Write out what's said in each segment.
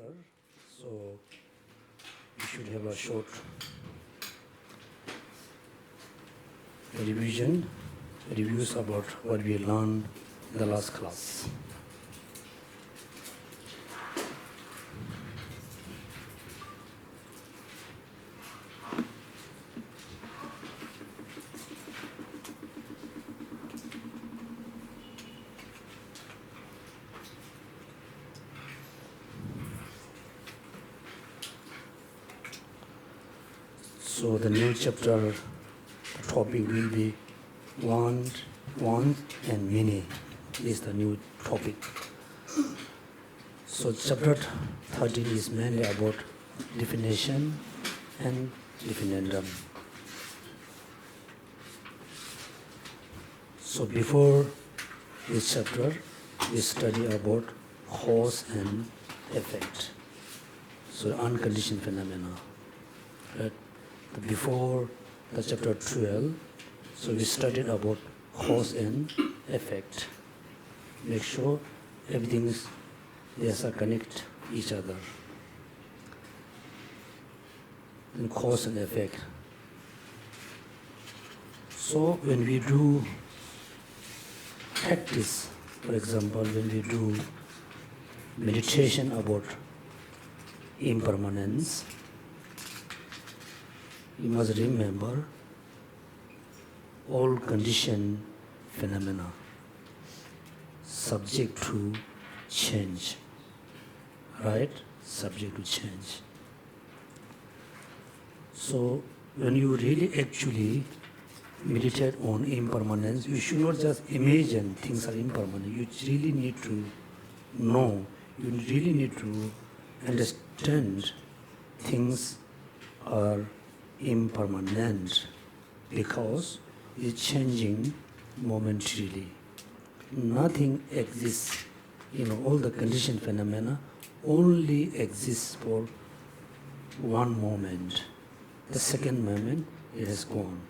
chapter, so you should have a short reviews about what we learned in the last class. So the new chapter, the topic will be want, and many is the new topic. So chapter 13 is mainly about definition and definitum. So before this chapter, we study about cause and effect. So unconditioned phenomena. Right? Before the chapter 12, so we studied about cause and effect. Make sure everything is connect each other. And cause and effect. So when we do practice, for example, when we do meditation about impermanence, you must remember all conditioned phenomena subject to change, right? Subject to change. So when you really actually meditate on impermanence, you should not just imagine things are impermanent. You really need to know, you really need to understand things are impermanent because it's changing momentarily. Nothing exists, all the conditioned phenomena only exists for one moment. The second moment, it has gone.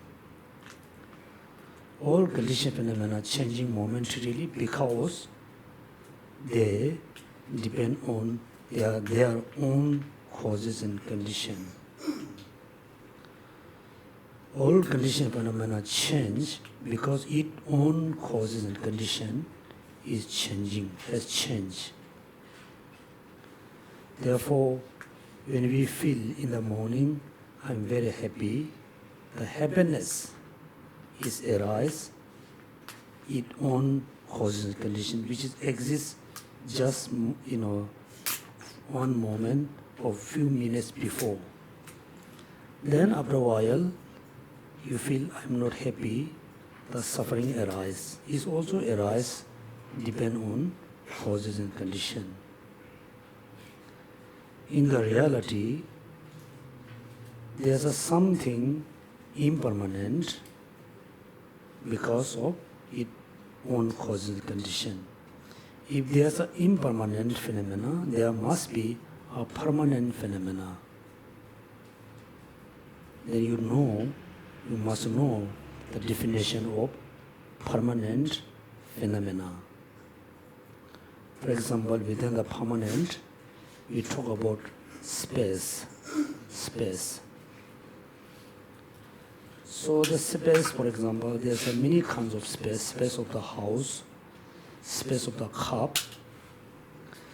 All conditioned phenomena changing momentarily because they depend on their own causes and conditions. All conditioned phenomena change because its own causes and condition is changing, has changed. Therefore, when we feel in the morning, I'm very happy, the happiness is arise, its own causes and condition, which exists just, one moment or few minutes before. Then after a while, you feel I'm not happy, the suffering arises. It also arises, depend on causes and condition. In the reality, there's something impermanent because of its own causes and condition. If there's an impermanent phenomena, there must be a permanent phenomena. Then you must know the definition of permanent phenomena. For example, within the permanent, we talk about space. So the space, for example, there's many kinds of space. Space of the house, space of the cup.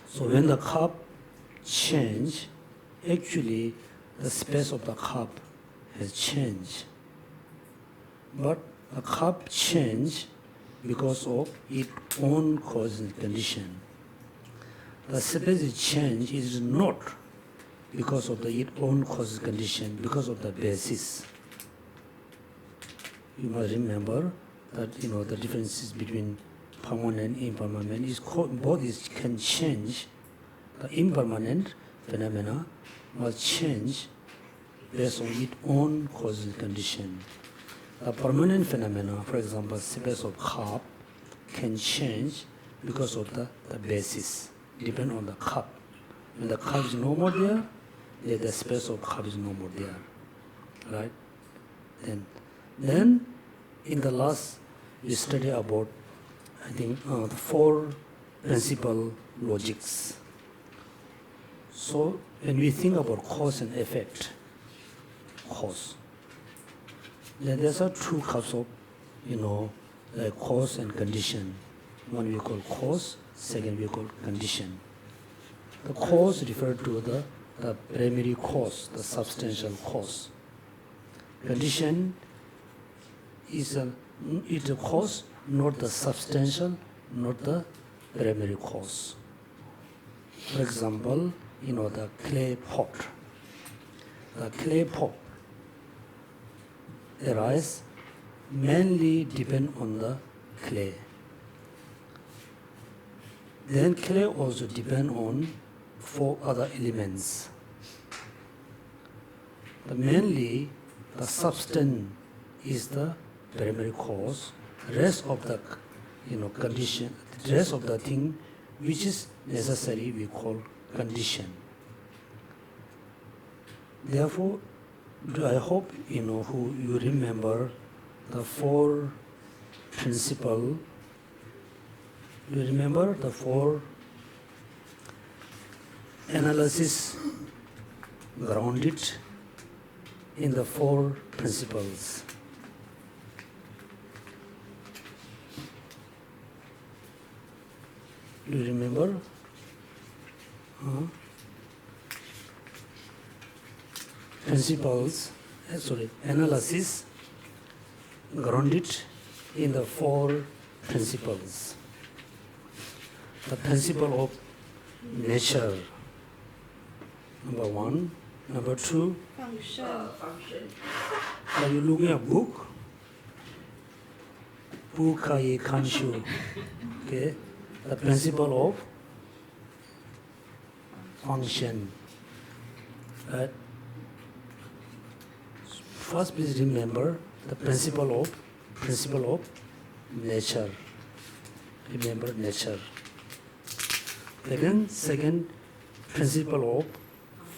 So when the cup change, actually the space of the cup has changed. But the cup change because of its own cause and condition. The space change is not because of its own cause and condition, because of the basis. You must remember that the differences between permanent and impermanent is both can change. The impermanent phenomena must change based on its own cause and condition. The permanent phenomena, for example, space of cup, can change because of the basis, depend on the cup. When the cup is no more there, the space of cup is no more there, right? Then in the last, we study about, the four principal logics. So when we think about cause and effect, cause, then there's a two cups of, like cause and condition. One we call cause, second we call condition. The cause referred to the primary cause, the substantial cause. Condition is a cause, not the substantial, not the primary cause. For example, the clay pot. The clay pot arise mainly depend on the clay. Then clay also depend on 4 other elements. Mainly the substance is the primary cause. Rest of the condition, the rest of the thing which is necessary we call condition. Therefore, I hope who you remember the 4 principles. You remember the 4 analysis grounded in the 4 principles. Do you remember? Principles, analysis grounded in the 4 principles. The principle of nature, number 1. Number 2, function. are you looking at a book? Bukai Kanshu. Okay. The principle of function. Right? First, please remember the principle of nature. Remember nature. Second, principle of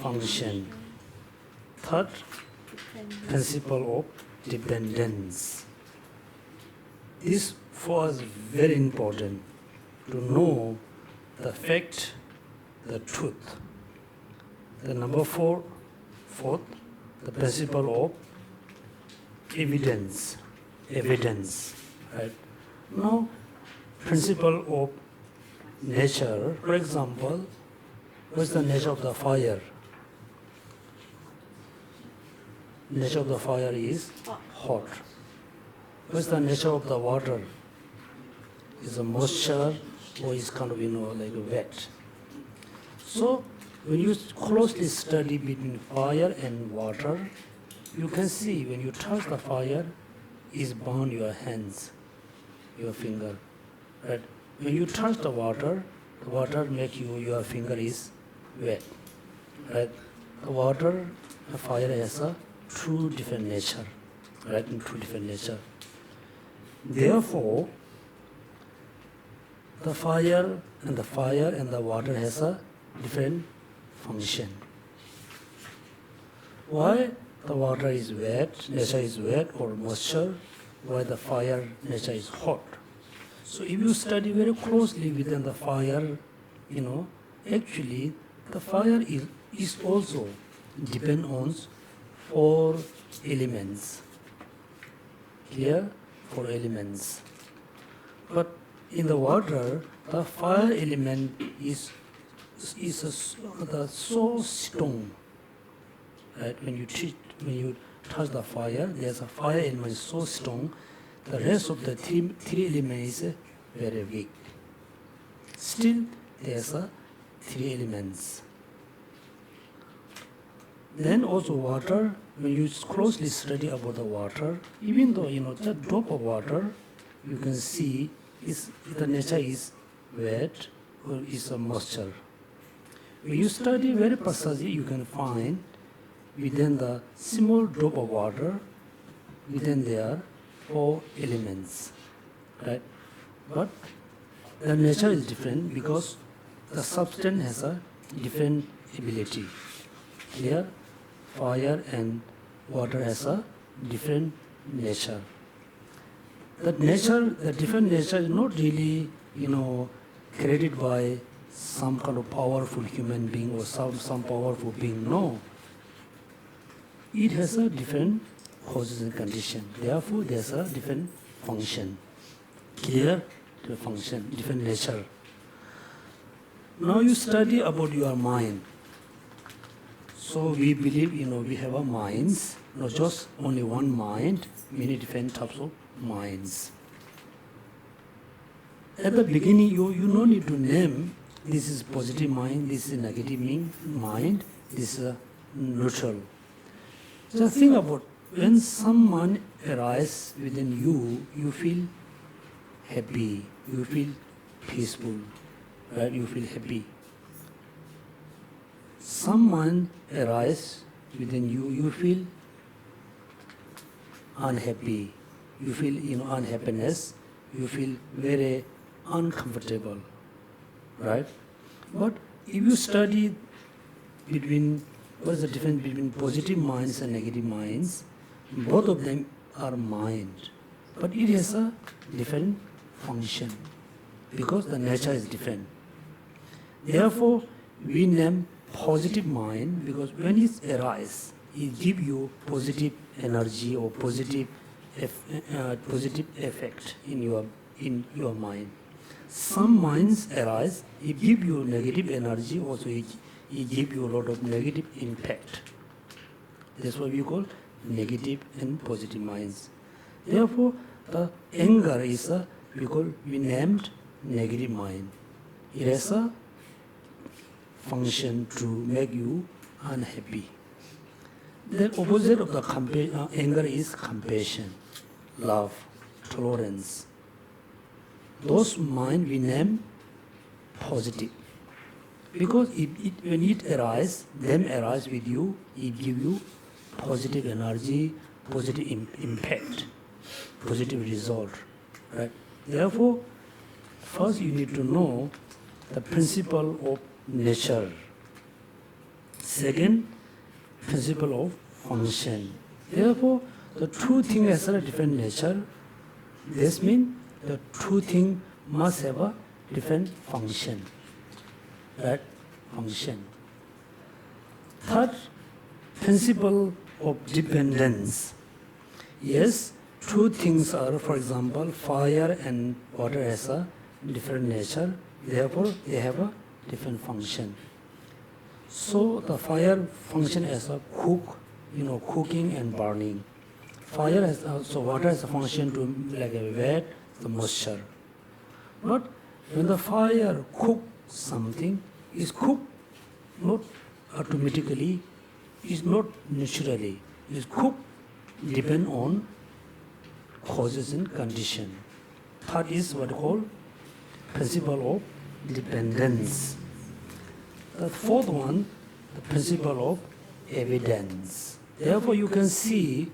function. Third, principle of dependence. This for us very important to know the fact, the truth. The number 4, fourth, the principle of evidence. Right? Now, principle of nature, for example, what's the nature of the fire? Nature of the fire is hot. What's the nature of the water? Is a moisture or is kind of like wet. So when you closely study between fire and water, you can see when you touch the fire, is burn your hands, your finger. Right? When you touch the water make your finger is wet. Right? The water, the fire has a 2 different nature. Right? In 2 different nature. Therefore, the fire and the water has a different function. Why the water is wet, nature is wet or moisture, why the fire nature is hot. So if you study very closely within the fire, actually the fire is also depend on 4 elements. Here, 4 elements. But in the water, the fire element is so strong. Right? When you touch the fire, there's a fire element so strong. The rest of the 3 elements is very weak. Still, there's 3 elements. Then also water. When you closely study about the water, even though that drop of water, you can see the nature is wet or is a moisture. When you study very precisely, you can find within the small drop of water, within there 4 elements, right? But the nature is different because the substance has a different ability. Here, fire and water has a different nature. The different nature is not really, created by some kind of powerful human being or some powerful being. No. It has a different causes and condition. Therefore, there's a different function. Clear? The function, different nature. Now you study about your mind. So we believe, we have a minds, not just only one mind, many different types of minds. At the beginning, you no need to name, this is positive mind, this is negative mind, this is neutral. Just think about, when someone arises within you, you feel happy, you feel peaceful, right? You feel happy. Someone arises within you, you feel unhappy, you feel unhappiness, you feel very uncomfortable, right? But if you study what's the difference between positive minds and negative minds, both of them are mind, but it has a different function because the nature is different. Therefore, we name positive mind because when it arises, it gives you positive energy or positive effect in your mind. Some minds arise, it gives you negative energy, also it gives you a lot of negative impact. That's what we call negative and positive minds. Therefore, the anger is we named negative mind. It has a function to make you unhappy. The opposite of the anger is compassion, love, tolerance. Those mind we name positive. Because when it arises, them arise with you, it gives you positive energy, positive impact, positive result. Right? Therefore, first you need to know the principle of nature. Second, principle of function. Therefore, the two things has a different nature. This means the two things must have a different function. Right? Function. Third, principle of dependence. Yes, two things are, for example, fire and water has a different nature. Therefore, they have a different function. So the fire function as a cook, cooking and burning. Fire has water has a function to like a wet, the moisture. But when the fire cooks something, is cooked not automatically, is not naturally. Is cooked depend on causes and condition. Third is what we call principle of dependence. The fourth one, the principle of evidence. Therefore, you can see,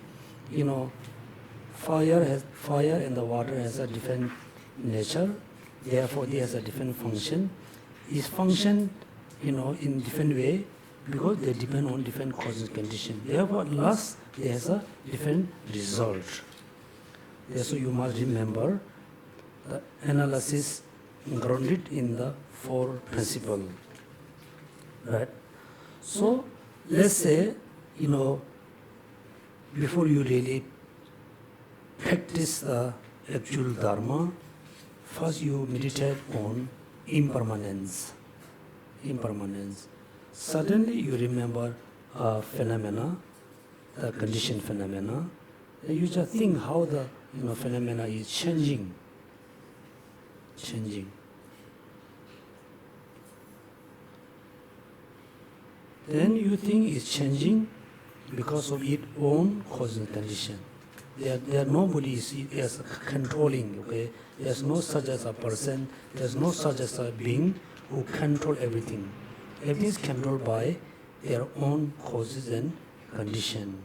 fire and the water has a different nature. Therefore, they has a different function. Is function, in different way because they depend on different causes and conditions. Therefore, last, there has a different result. So you must remember the analysis grounded in the four principles. Right? So, let's say, before you really practice the actual Dharma, first you meditate on impermanence. Impermanence. Suddenly you remember a phenomena, the conditioned phenomena. You just think how the phenomena is changing. Then you think it's changing because of its own cause and condition. There nobody is controlling, okay? There's no such as a person, there's no such as a being who control everything. Everything is controlled by their own causes and condition.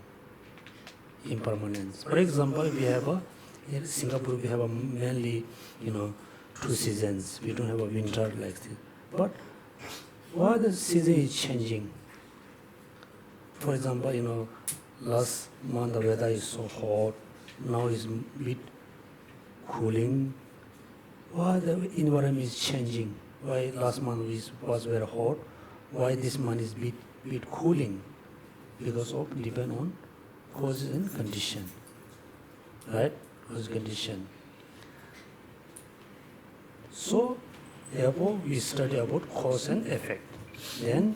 Impermanence. For example, in Singapore we have mainly, two seasons. We don't have a winter like this. But why the season is changing? For example, last month the weather is so hot, now it's a bit cooling. Why the environment is changing? why last month was very hot, why this month is bit cooling, because of depend on causes and condition, right? Cause condition. So therefore we study about cause and effect. Then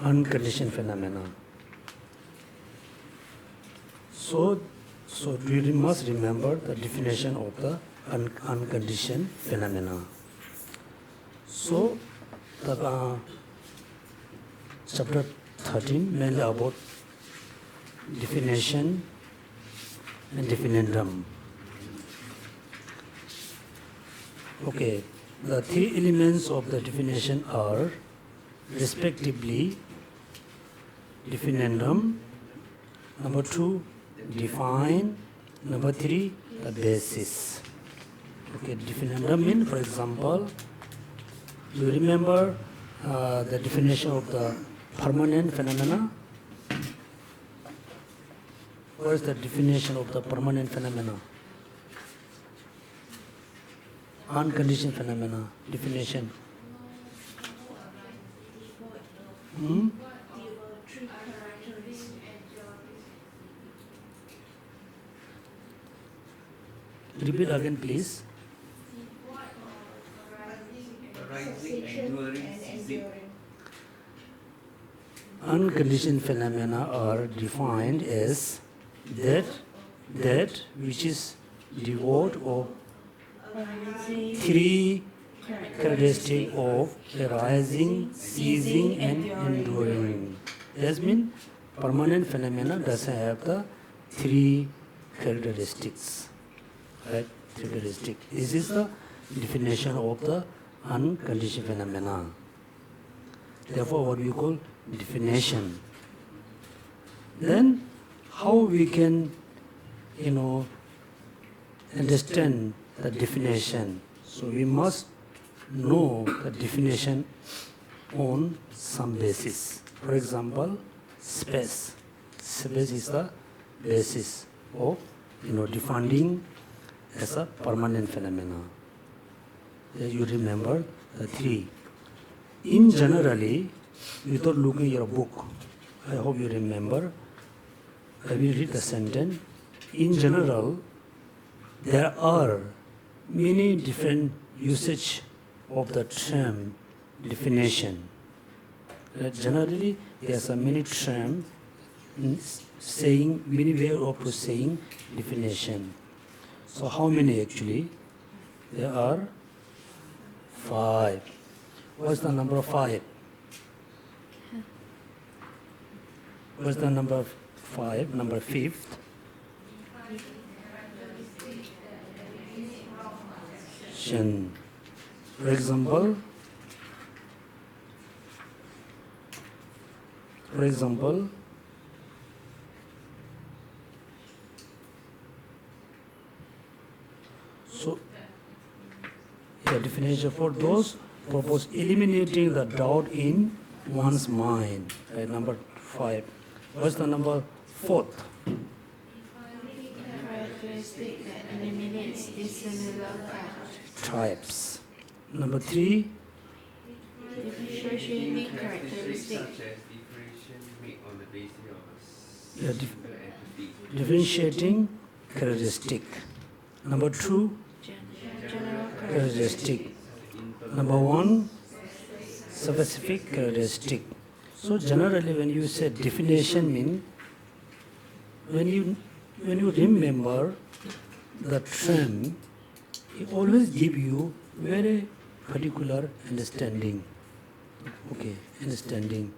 unconditioned phenomena. So we must remember the definition of the unconditioned phenomena. So the chapter 13 mainly about definition and definendum. Okay, the three elements of the definition are respectively definendum, number 2 define, number 3 the basis. Okay, definendum means, for example, you remember the definition of the permanent phenomena? What is the definition of the permanent phenomena? Unconditioned phenomena, definition. Repeat again, please. Arising, enduring, ceasing. Unconditioned phenomena are defined as that which is devoid of three characteristics of arising, ceasing, and enduring. That means permanent phenomena doesn't have the three characteristics. Right? Characteristic. This is the definition of the unconditioned phenomena. Therefore, what we call definition. Then, how we can, understand the definition? So we must know the definition on some basis. For example, space. Space is the basis of, defining as a permanent phenomena. You remember the three. In generally, without looking at your book, I hope you remember, I will read the sentence. In general, there are many different usage of the term definition. Generally, there are many terms saying, many ways of saying definition. So how many actually? There are 5. What's the number 5? What's the number 5? Number 5th? For example, so the definition for those propose eliminating the doubt in one's mind. Right, number 5. What's the number 4th? Characteristic that eliminates dissimilar Types. Number 3. differentiating characteristic. Such as differentiation made on the basis of entity. Differentiating characteristic. Number 2. General Characteristic. Number 1. Specific characteristic. So generally, when you say definition, mean when you remember the term, it always give you very particular understanding. Okay, understanding.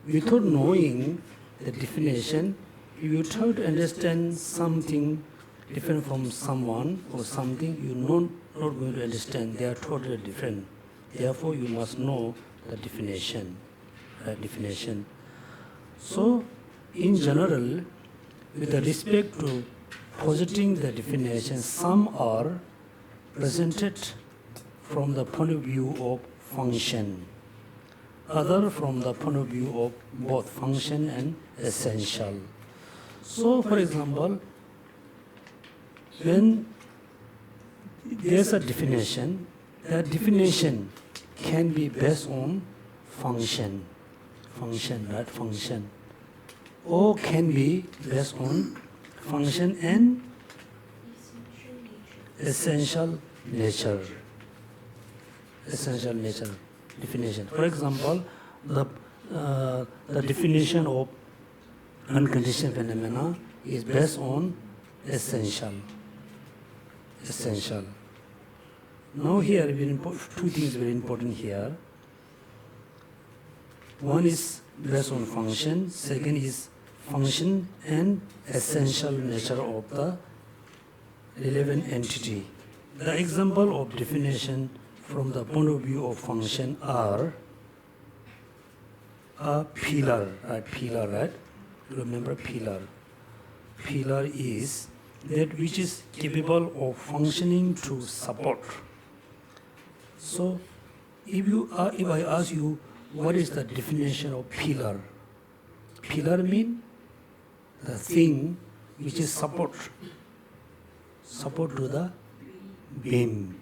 Without knowing the definition, you try to understand something different from someone or something you not going to understand. They are totally different. Therefore, you must know the definition. Definition. So, in general, with respect to positing the definition, some are presented from the point of view of function, other from the point of view of both function and essential. So, for example, when there's a definition, the definition can be based on function, right? Function. Or can be based on function and essential nature. Essential nature definition. For example, the definition of unconditioned phenomena is based on essential. Essential. Now here, two things very important here. One is based on function, second is function and essential nature of the relevant entity. The example of definition from the point of view of function are a pillar, right? Remember pillar. Pillar is that which is capable of functioning to support. So, if I ask you, what is the definition of pillar? Pillar means the thing which is support to the beam.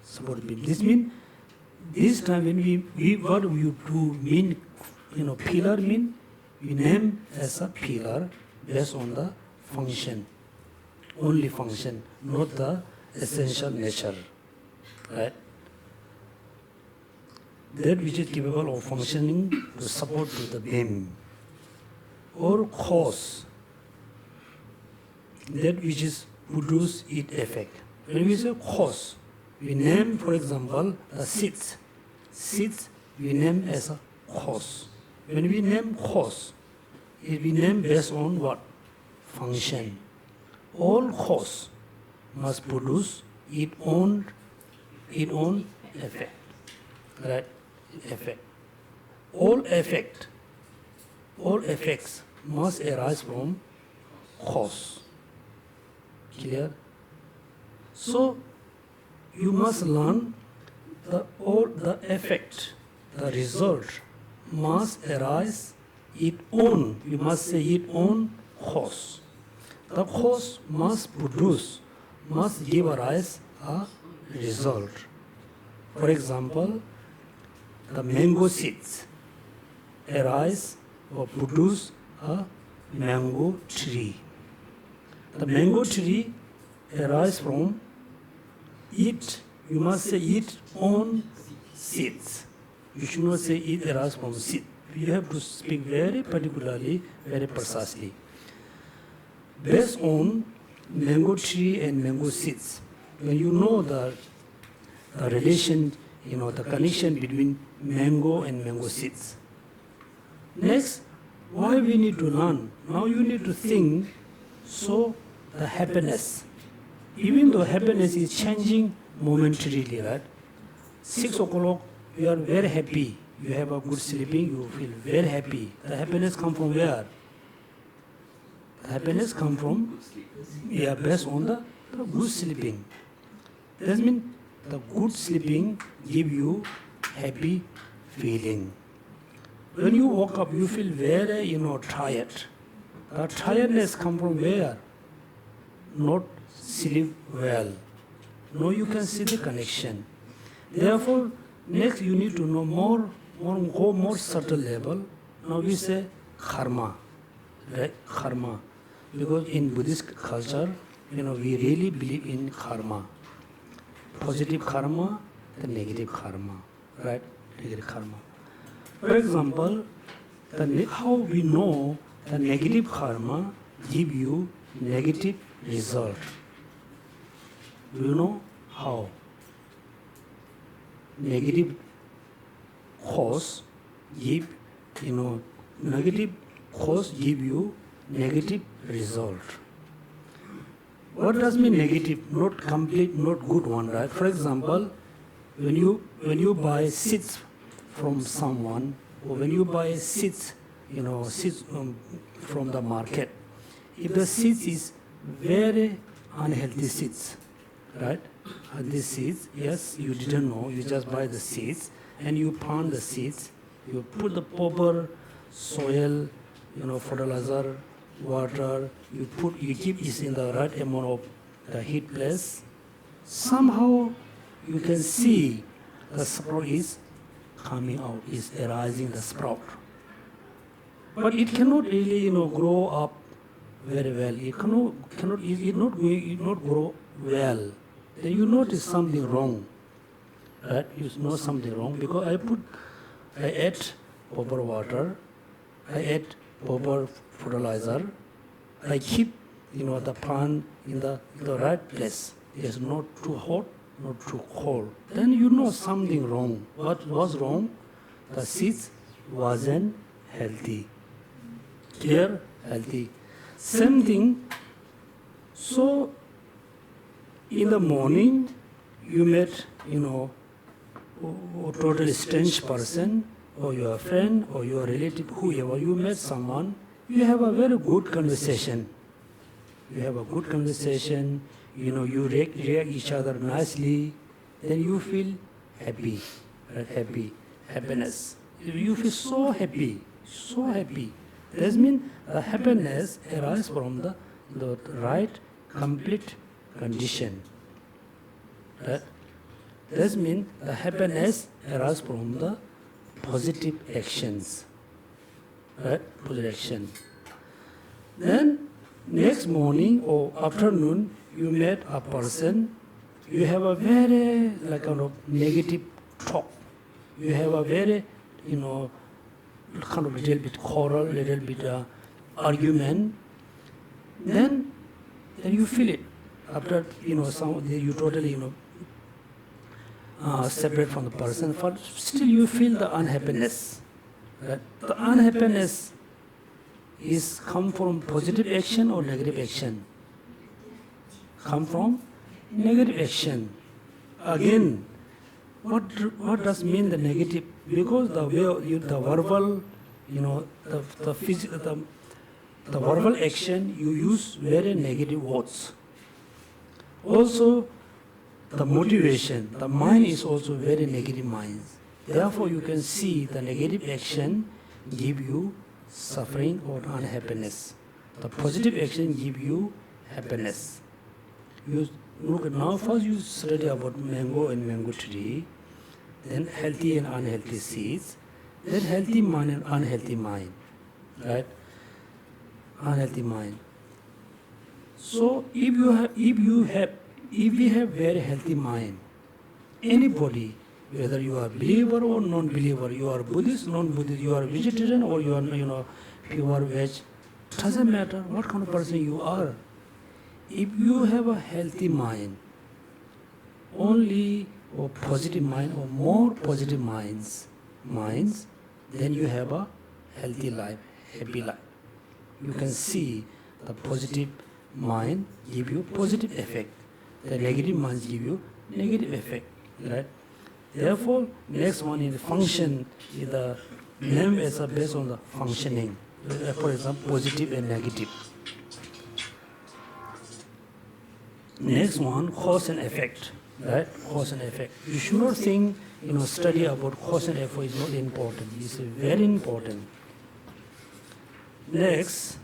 Support beam. This means this time when what we do mean, pillar mean we name as a pillar based on the function, only function, not the essential nature, right? That which is capable of functioning to support to the beam. Or cause, that which is produce its effect. When we say cause, we name, for example, the seeds. Seeds we name as a cause. When we name cause, we name based on what? Function. All cause must produce its own effect. Right? Effect. All effects must arise from cause. Clear? So you must learn all the effect, the result must arise its own, you must say its own cause. The cause must give rise a result. For example, the mango seeds arise or produce a mango tree. The mango tree arises from it, you must say its own seeds. You should not say it arises from seed. You have to speak very particularly, very precisely. Based on mango tree and mango seeds, when you know the relation, the connection between mango and mango seeds. Next, why we need to learn? Now you need to think, so the happiness, even though happiness is changing momentarily, right? 6 o'clock, you are very happy. You have a good sleeping, you feel very happy. The happiness comes from where? The happiness comes from, based on the good sleeping. That means the good sleeping give you happy feeling. When you woke up, you feel very, tired. The tiredness comes from where? Not sleep well. Now you can see the connection. Therefore, next you need to know more subtle level. Now we say karma, right? Karma. Because in Buddhist culture, we really believe in karma. Positive karma, the negative karma, right? Negative karma. For example, how we know the negative karma give you negative result. Do you know how? Negative cause give you negative result. What does mean negative? Not complete, not good one, right? For example, when you buy seeds from someone, or when you buy seeds, seeds from the market, if the seeds is very unhealthy seeds, right? These seeds, yes, you didn't know, you just buy the seeds, and you plant the seeds, you put the proper soil, fertilizer, water, you keep it in the right amount of the heat place. Somehow you can see the sprout is coming out, is arising the sprout. But it cannot really, grow up very well. It not grow well. Then you notice something wrong. Right? You know something wrong because I ate proper water, I ate proper fertilizer, I keep, the plant in the right place. It's not too hot, not too cold. Then you know something wrong. What was wrong? The seeds wasn't healthy. Clear? Healthy. Same thing. So, in the morning, you met, a totally strange person, or your friend, or your relative, whoever, you met someone, you have a very good conversation. You have a good conversation, you react each other nicely, then you feel happy, right? Happiness. You feel so happy. That means the happiness arises from the right, complete condition. Right? That means the happiness arises from the positive actions. Right? Positive action. Then, next morning or afternoon, you met a person, you have a very kind of negative talk. You have a very, kind of little bit quarrel, little bit argument. Then you feel it. After, you totally, separate from the person, but still you feel the unhappiness. Right? The unhappiness is come from positive action or negative action? Come from negative action. Again, what does mean the negative? Because the way the verbal, the physical, the verbal action, you use very negative words. Also, the motivation, the mind is also very negative minds. Therefore, you can see the negative action give you suffering or unhappiness. The positive action give you happiness. You look at now, first you study about mango and mango tree, then healthy and unhealthy seeds, then healthy mind and unhealthy mind, right? Unhealthy mind. So if we have very healthy mind, anybody, whether you are believer or non-believer, you are Buddhist, non-Buddhist, you are vegetarian or you are, pure veg, doesn't matter what kind of person you are. If you have a healthy mind, only or positive mind or more positive minds, then you have a healthy life, happy life. You can see the positive mind give you positive effect. The negative minds give you negative effect, right? Therefore, next one is the function. The name is based on the functioning. For example, positive and negative. Next one, cause and effect, right? Cause and effect. You should not think, study about cause and effect is not important. It's very important. Next,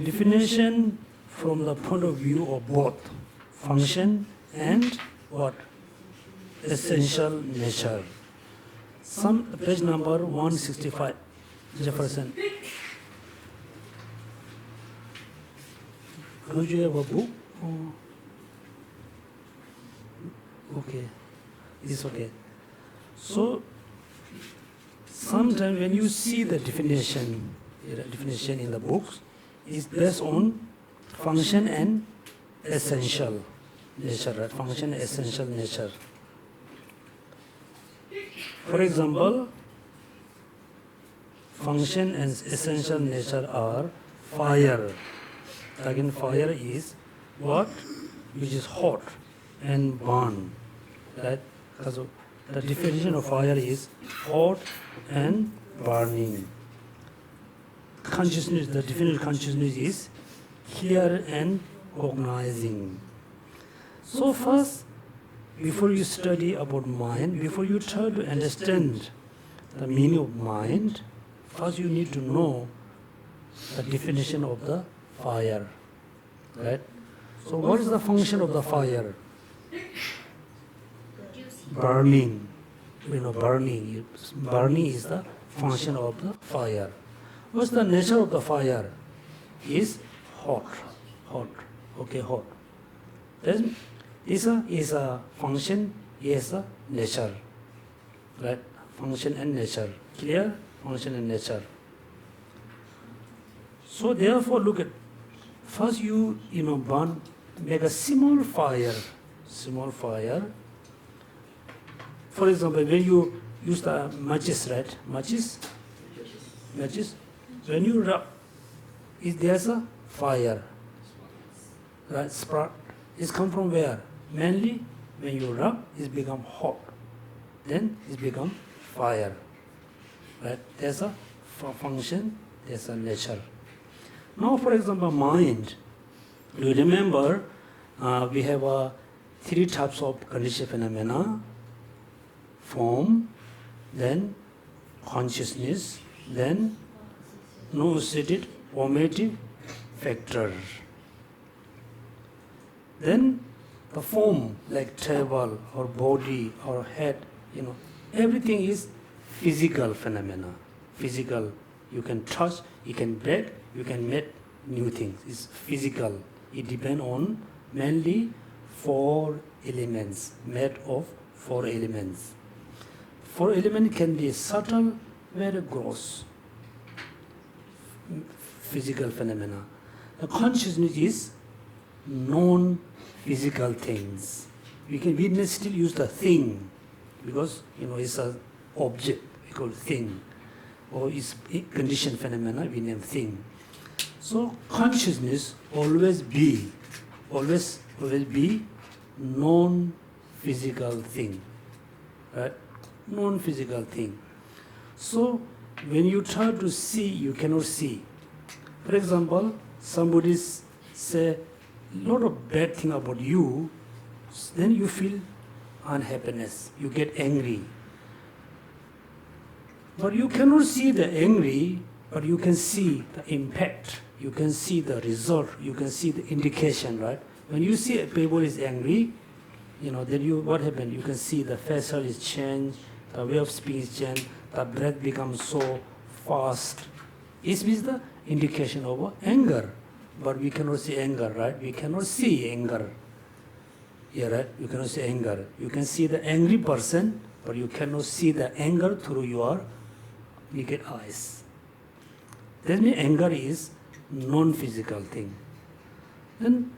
definition from the point of view of both function and what? Essential nature. Page number 165, Jefferson. Don't you have a book? Oh. Okay, it's okay. So, sometimes when you see the definition in the books, it's based on function and essential nature, right? Function and essential nature. For example, function and essential nature are fire. Again, fire is what? Which is hot and burn. Right? So the definition of fire is hot and burning. Consciousness, the definition of consciousness is hear and cognizing. So first, before you study about mind, before you try to understand the meaning of mind, first you need to know the definition of the fire. Right? So what is the function of the fire? burning. Burning. Burning is the function of the fire. What's the nature of the fire? Is hot. Hot. Okay, hot. This is a function, is a nature. Right? Function and nature. Clear? Function and nature. So therefore, look at, first you burn, make a small fire. Small fire. For example, when you use the matches, right? Matches? When you rub, there's a fire. Right? Spark. It's come from where? Mainly when you rub, it's become hot. Then it's become fire. Right? There's a function, there's a nature. Now, for example, mind. You remember we have three types of conditioned phenomena: form, then consciousness, then no-associated formative factor. Then the form, like table or body or head, everything is physical phenomena. Physical. You can touch, you can break, you can make new things. It's physical. It depends on mainly 4 elements, made of 4 elements. 4 elements can be subtle, very gross. Physical phenomena. The consciousness is non-physical things. We may still use the thing because it's an object. We call it thing, or it's conditioned phenomena. We name thing. So consciousness always be non-physical thing, right? Non-physical thing. So when you try to see, you cannot see. For example, somebody say a lot of bad thing about you, then you feel unhappiness, you get angry. But you cannot see the angry, but you can see the impact, you can see the result, you can see the indication, right? When you see a people is angry, then what happened? You can see the facial is changed, the way of speaking is changed, the breath becomes so fast. It means the indication of anger. But we cannot see anger, right? We cannot see anger. Yeah, right? You cannot see anger. You can see the angry person, but you cannot see the anger through your naked eyes. That means anger is non-physical thing. Then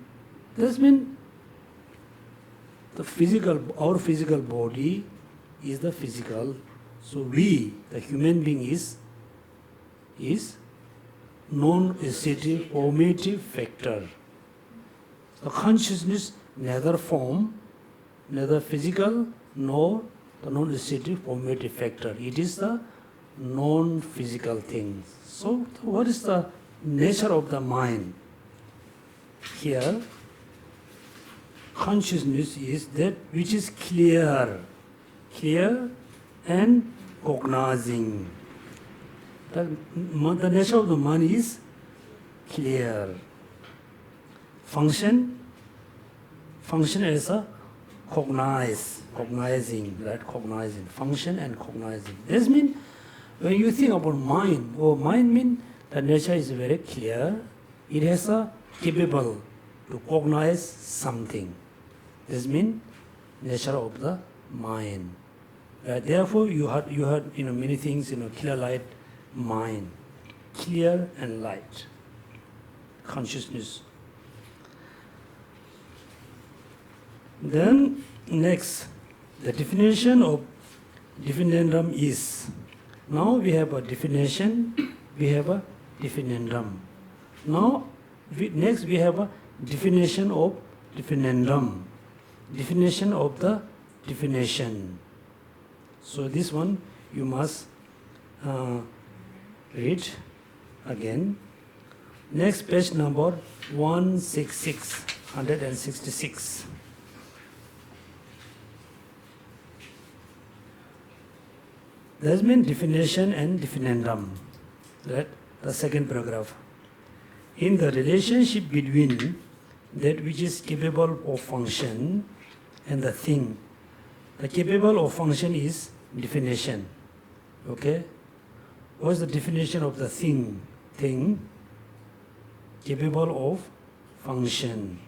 that means our physical body is the physical. So we, the human being, is non-associative formative factor. The consciousness neither form, neither physical, nor the non-associative formative factor. It is the non-physical thing. So what is the nature of the mind? Here, consciousness is that which is clear and cognizing. The nature of the mind is clear. Function as a cognizing, right? Cognizing. Function and cognizing. This means when you think about mind, mind means the nature is very clear. It has a capable to cognize something. This means nature of the mind. Therefore, you heard many things. Clear light, mind, clear and light, consciousness. Then next, the definition of diffinendum is. Now we have a definition, we have a diffinendum. Now next we have a definition of diffinendum. Definition of the definition. So this one you must read again. Next page number 166. That means definition and diffinendum. Right? The second paragraph. In the relationship between that which is capable of function and the thing, The capable of function is definition. Okay? What's the definition of the thing? Thing capable of function.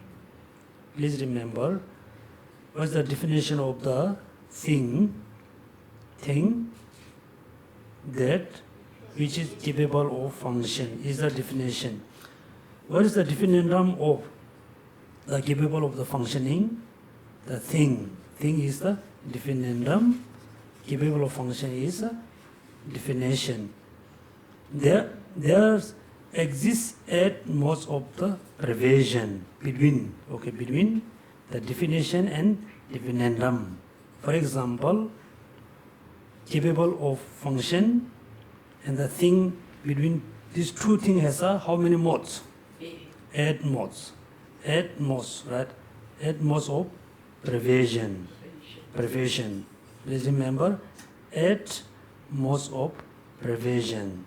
Please remember, what's the definition of the thing? Thing that which is capable of function is the definition. What is the definition of the capable of the functioning? The thing. Thing is the definition. Capable of function is the definition. There exists at most of the pervasion between the definition and definitum. For example, capable of function and the thing between these two things has how many modes? 8 modes. 8 modes, right? 8 modes of pervasion. Pervasion. Please remember, 8 modes of pervasion.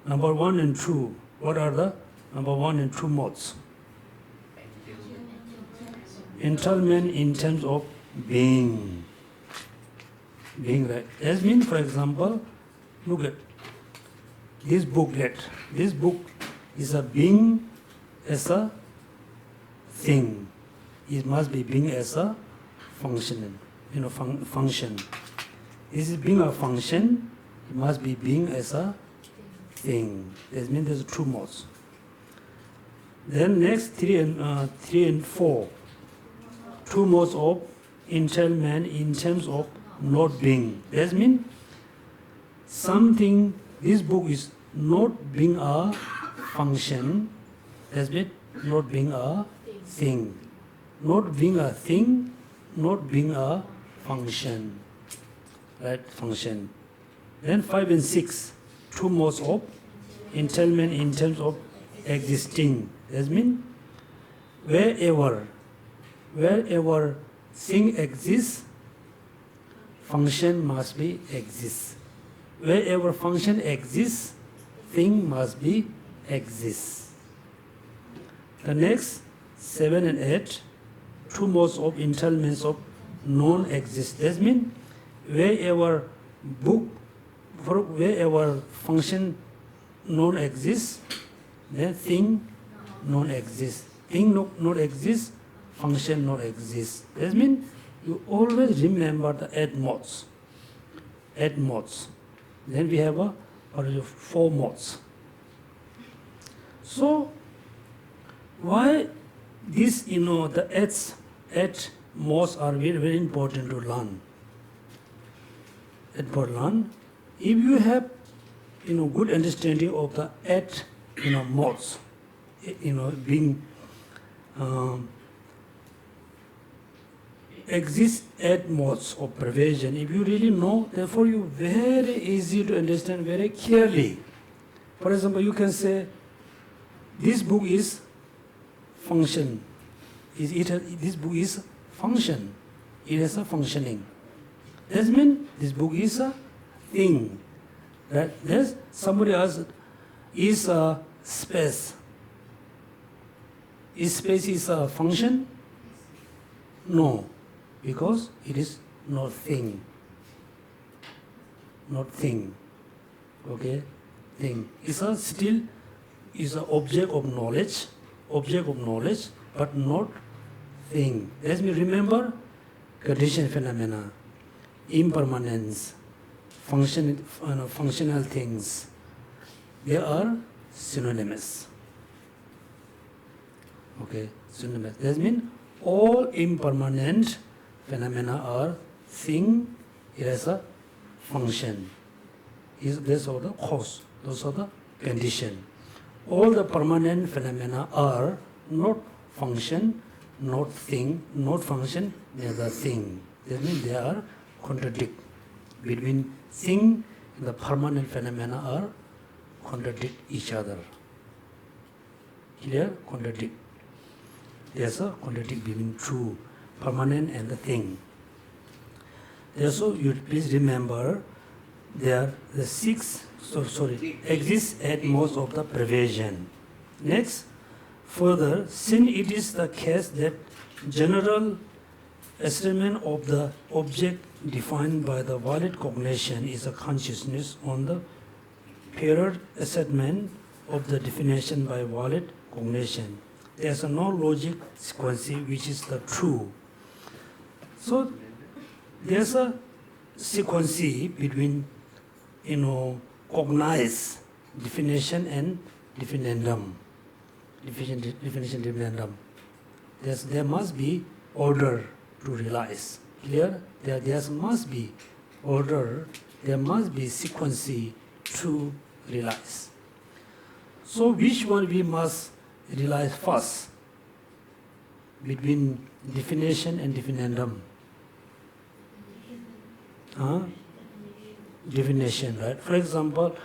Number 1 and 2. What are the number 1 and 2 modes? Entailment in terms of being. Being, right? That means, for example, look at this booklet. This book is a being as a thing. It must be being as a function. Function. This is being a function. It must be being as a thing. That means there's 2 modes. Then next 3 and 4. 2 modes of entailment in terms of not being. That means something. This book is not being a function. That means not being a thing. Not being a thing. Not being a function. Right? Function. Then 5 and 6. 2 modes of entailment in terms of existing. That means wherever thing exists, function must be exist. Wherever function exists, thing must be exist. The next 7 and 8, 2 modes of entailments of non-exist. That means wherever function non-exists, then thing non-exists. Thing not exist, function not exist. That means you always remember the 8 modes. 8 modes. Then we have 4 modes. So why this, the 8 modes are very, very important to learn. If you have good understanding of the 8 modes, being exist 8 modes of pervasion. If you really know, therefore you very easy to understand very clearly. For example, you can say this book is function. This book is function. It has a functioning. That means this book is a thing. Right? There's somebody else is a space. Is space is a function? No, because it is not thing. Not thing. Okay? Thing. It's a still is an object of knowledge, but not thing. Let me remember condition phenomena, impermanence, functional things. They are synonymous. Okay, synonymous. That means all impermanent phenomena are thing. It has a function. Those are the cause. Those are the condition. All the permanent phenomena are not function, not thing, not function, they are the thing. That means they are contradict. Between thing and the permanent phenomena are contradict each other. Clear? Contradict. There's a contradict between true, permanent and the thing. Therefore, you please remember there the exists at most of the pervasion. Next, further, since it is the case that general Assessment of the object defined by the valid cognition is a consciousness on the paired assessment of the definition by valid cognition. There's no logic sequence which is the true. So there's a sequence between, cognize, definition and definiendum. Definition, definiendum. There must be order to realize. Clear? There must be order, there must be sequence to realize. So which one we must realize first between definition and definiendum? Definition, right? For example,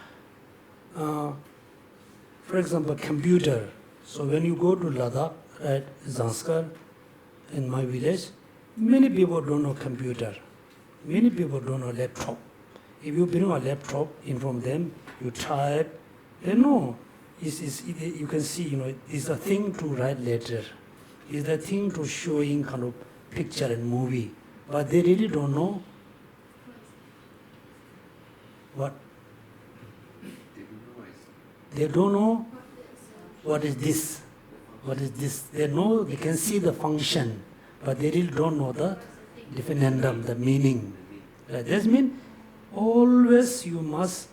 computer. So when you go to Ladakh, right, Zanskar, in my village, many people don't know computer. Many people don't know laptop. If you bring a laptop in from them, you type, they know. You can see, it's a thing to write letter. It's a thing to showing kind of picture and movie. But they really don't know what. They don't know what is this. What is this? They know, they can see the function, but they really don't know the definiendum, the meaning. Right? That means always you must,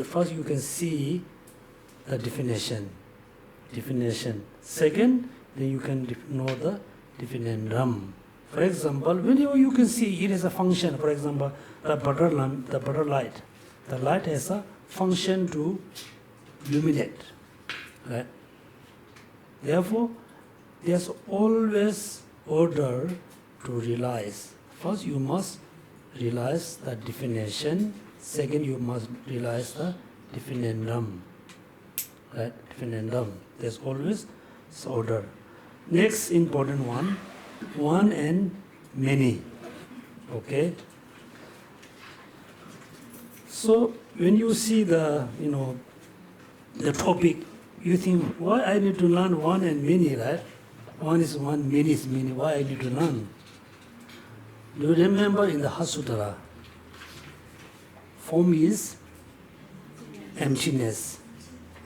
first you can see the definition. Second, then you can know the definiendum. For example, when you can see it as a function, for example, the butter light. The light has a function to illuminate. Right? Therefore, there's always order to realize. First, you must realize the definition. Second, you must realize the definiendum. Right? Definiendum. There's always order. Next important one and many. Okay? So, when you see the topic, you think, why I need to learn one and many, right? One is one, many is many. Why I need to learn? Do you remember in the Sutra, form is emptiness.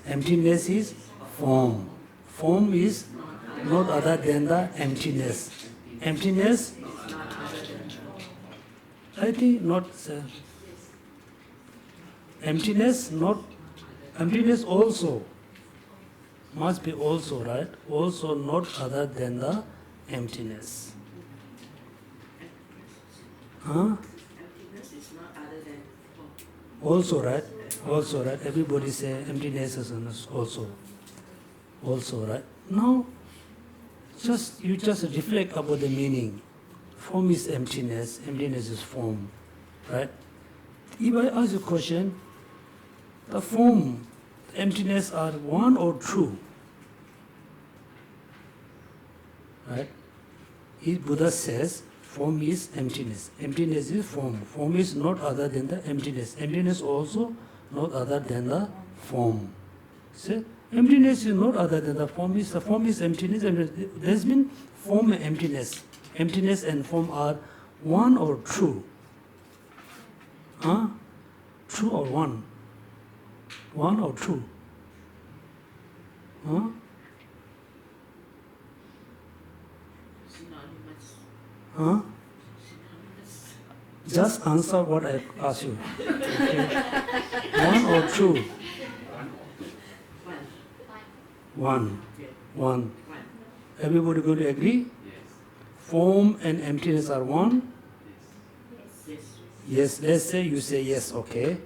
Emptiness is form. Form is not other than the emptiness. Emptiness, I think not. Emptiness also. Must be also, right? Also not other than the emptiness. Emptiness is not other than form. Also, right? Everybody say emptiness is also. Also, right? Now, you just reflect about the meaning. Form is emptiness is form, right? If I ask you a question, the form, emptiness are one or two? Right? Buddha says form is emptiness. Emptiness is form. Form is not other than the emptiness. Emptiness also not other than the form. See? Emptiness is not other than the form is emptiness. There's been form and emptiness. Emptiness and form are one or two. Two or one? One or two? Synonymous. Just answer what I asked you. Okay. One or two? One. Everybody going to agree? Yes. Form and emptiness are one? Yes. Yes. Let's say you say yes, okay?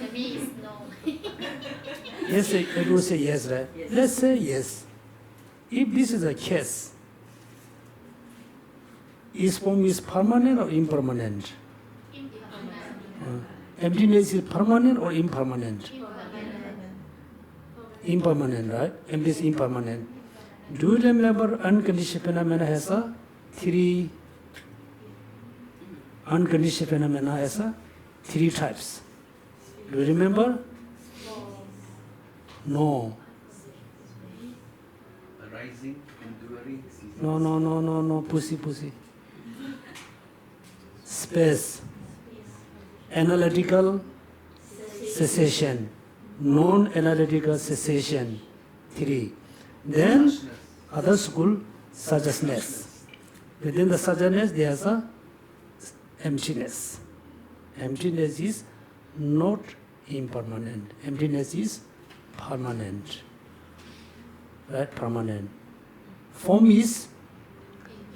The me is no. Yes, everybody say yes, right? Yes. Let's say yes. If this is a case, is form is permanent or impermanent? Emptiness is permanent or impermanent? Impermanent, right? Emptiness is impermanent. Do you remember unconditioned phenomena has a three? Unconditioned phenomena has a three types. Do you remember? No. Arising, enduring, ceasing. No. Pussy. space, analytical cessation, non-analytical cessation, 3. Then other school, suggestness. Within the suggestness there is a emptiness. Emptiness is not impermanent. Emptiness is permanent. Right? Permanent. Form is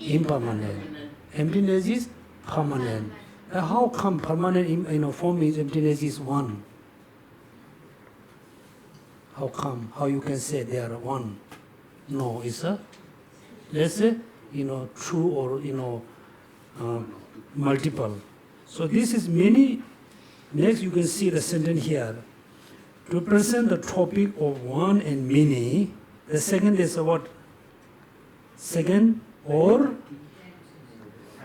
impermanent. Emptiness is permanent. How come permanent form is emptiness is one? How come? How you can say they are one? No, it's a, let's say, true or multiple. So this is many. Next you can see the sentence here. To present the topic of one and many, the second is what? Second, or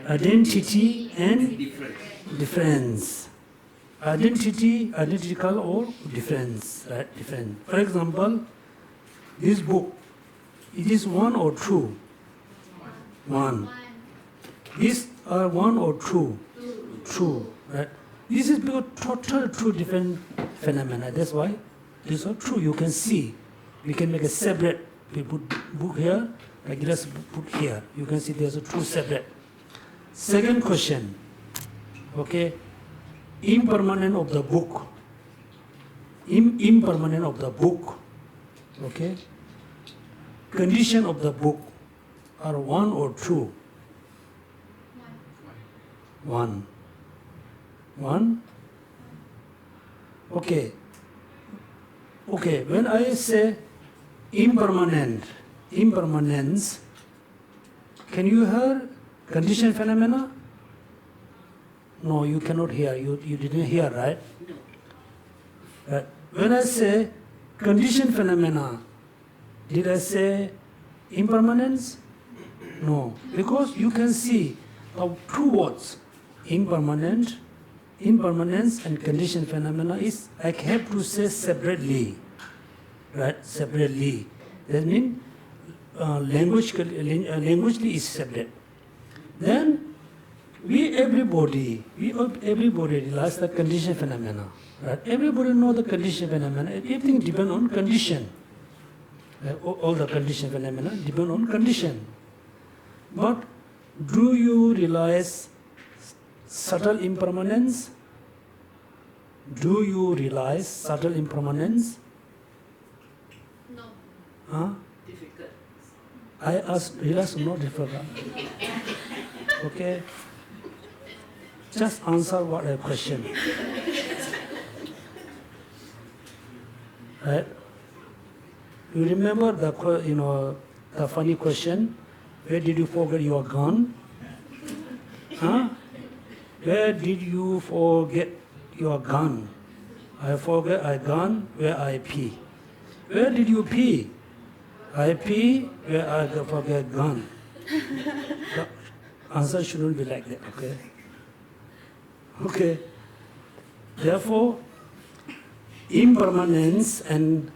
identity and difference. Identity, identical or difference, right? Different. For example, this book, it is one or two? One. These are one or two? Two, right? This is because total two different phenomena. That's why these are true. You can see. We can make a separate. We put book here, like this put here. You can see there's a two separate. Second question. Okay. Impermanent of the book. Impermanent of the book. Okay. Condition of the book are one or two? One. One? Okay. Okay, when I say impermanence, can you hear condition phenomena? No, you cannot hear. You didn't hear, right? No. When I say condition phenomena, did I say impermanence? No, because you can see two words, impermanence and condition phenomena is, I have to say separately, right? Separately. That means languagely is separate. Then everybody realize the condition phenomena, right? Everybody know the condition phenomena. Everything depends on condition. All the condition phenomena depend on condition. But do you realize subtle impermanence? Do you realize subtle impermanence? No. Huh? Difficult. I asked, realize not difficult. Okay? Just answer what I question. Right? You remember the funny question? Where did you forget your gun? Huh? Where did you forget your gun? I forget I gun where I pee. Where did you pee? I pee where I forget gun. The answer shouldn't be like that, okay? Okay. Therefore, impermanence and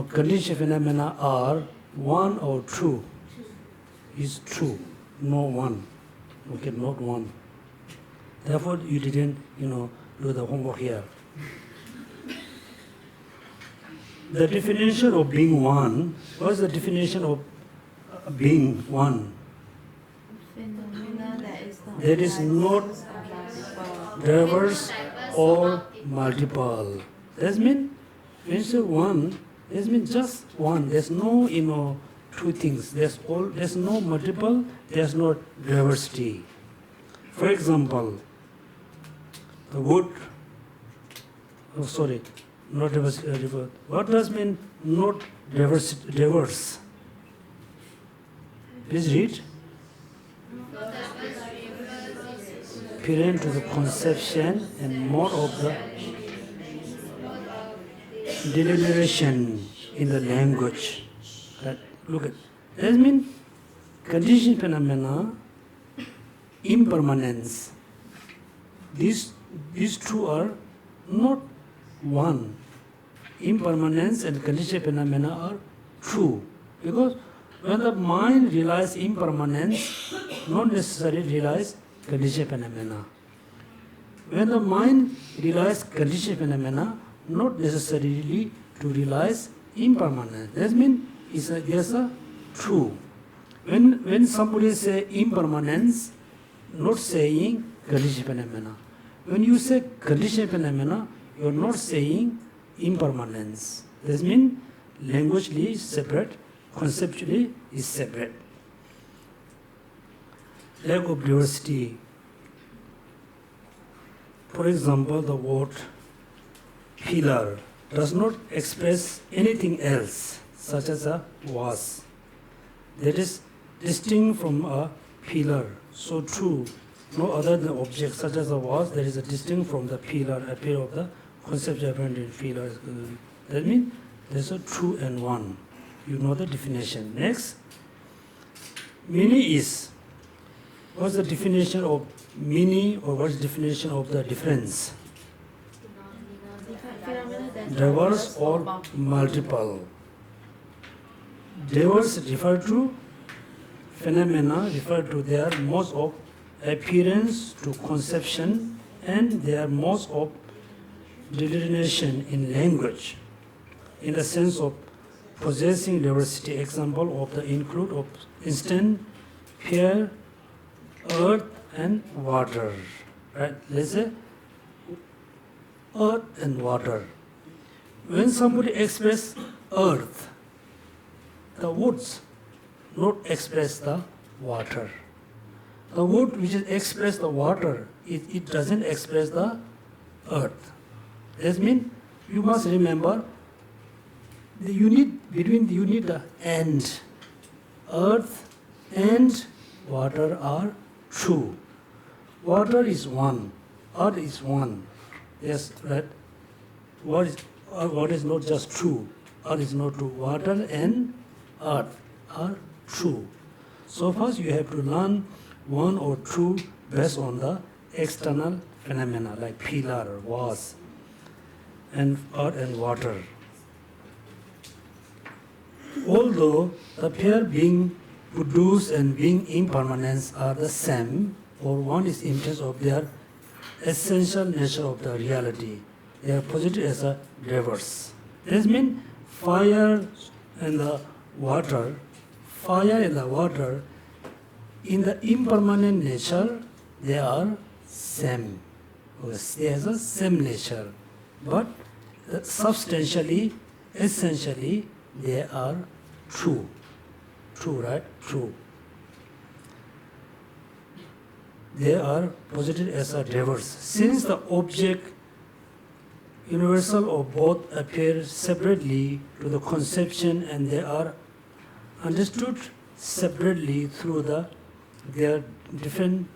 condition phenomena are one or two. Is true, no one. Okay, not one. Therefore, you didn't, do the homework here. The definition of being one, what's the definition of being one? Phenomena That is not diverse or multiple. That means, when you say one, that means just one. There's no, two things. There's no multiple, there's no diversity. For example, the wood, not diversity. What does mean not diverse? Please read. Apparent to the conception and mode of the deliberation in the language. Look at that means condition phenomena, impermanence. These two are not one. Impermanence and condition phenomena are true. Because when the mind realizes impermanence, not necessarily realize condition phenomena. When the mind realizes conditioned phenomena, not necessarily to realize impermanence. That means there's a true. When somebody say impermanence, not saying conditioned phenomena. When you say conditioned phenomena, you are not saying impermanence. That means languagely is separate, conceptually is separate. Lack of diversity. For example, the word pillar does not express anything else, such as a vase. That is distinct from a pillar. So true, no other than object such as a vase, that is a distinct from the pillar, a pair of the concept apparent in pillar. That means there's a true and one. You know the definition. Next, many is. What's the definition of many, or what's the definition of the difference? Phenomena that Diverse or multiple. Diverse refer to phenomena, refer to their modes of appearance to conception and their modes of delineation in language, in the sense of possessing diversity. Example of the include of instant, fire, earth and water. Right? Let's say earth and water. When somebody express earth, the woods not express the water. The wood which is express the water, it doesn't express the earth. That means you must remember the unit between the unit and earth and water are true. Water is one, earth is one. Yes, right? What is not just true? Earth is not true. Water and earth are true. So first you have to learn one or two based on the external phenomena like pillar, vase, and earth and water. Although the pair being produced and being impermanence are the same, or one is in terms of their essential nature of the reality, they are posited as a diverse. This means fire and the water, in the impermanent nature, they are same. They have the same nature, but substantially, essentially, they are true. True, right? True. They are posited as a diverse. Since the object universal of both appear separately to the conception and they are understood separately through their different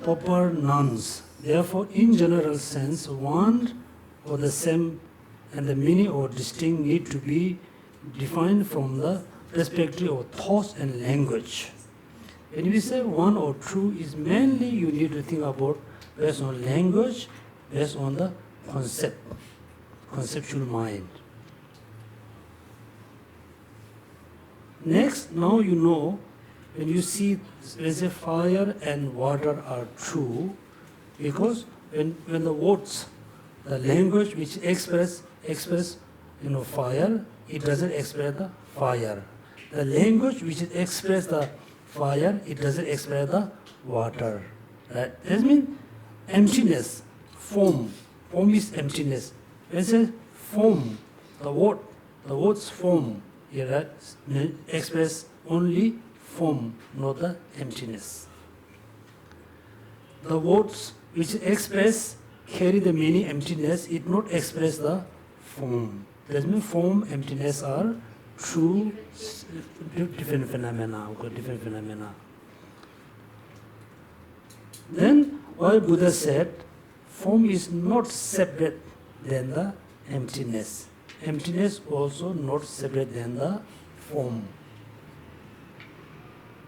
proper nouns. Therefore, in general sense, one or the same and the many or distinct need to be defined from the perspective of thoughts and language. When we say one or two, is mainly you need to think about based on language, based on the conceptual mind. Next, now you know, when you see, let's say fire and water are true, because when the words, the language which express fire, it doesn't express the fire. The language which express the fire, it doesn't express the water. Right? That means emptiness, form. Form is emptiness. When it says form, the words form, here right, express only form, not the emptiness. The words which express, carry the meaning emptiness, it not express the form. That means form, emptiness are true, different phenomena. Then, why Buddha said, form is not separate than the emptiness. Emptiness also not separate than the form.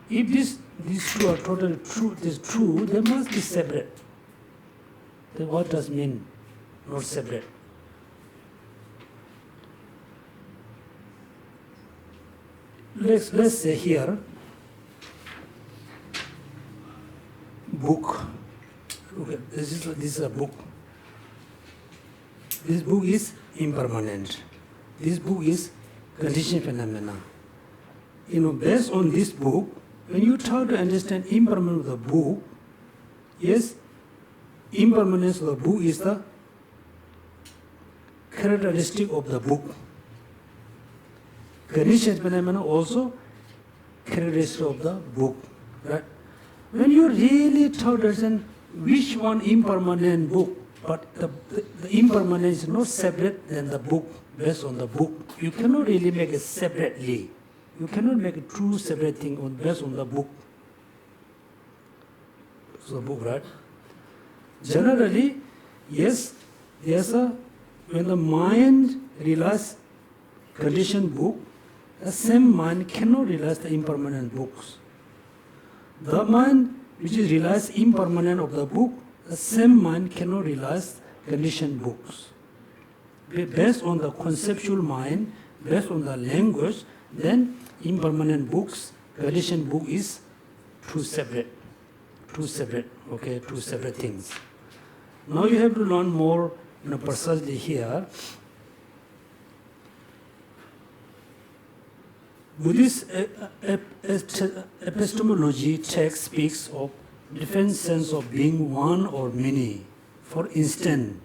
If these two are totally true, it is true, they must be separate. Then what does mean not separate? Let's say here, book. Okay, This is a book. This book is impermanent. This book is conditioned phenomena. Based on this book, when you try to understand impermanence of the book, yes, impermanence of the book is the characteristic of the book. Conditioned phenomena also characteristic of the book. Right? When you really try to understand which one impermanent book, but the impermanence is not separate than the book, based on the book. You cannot really make it separately. You cannot make a true separate thing based on the book. So the book, right? Generally, yes, when the mind realizes conditioned book, the same mind cannot realize the impermanent books. The mind which is realized impermanent of the book, the same mind cannot realize conditioned books. Based on the conceptual mind, based on the language, then impermanent books, conditioned book is two separate things. Now you have to learn more precisely here. Buddhist epistemology text speaks of different sense of being one or many. For instance,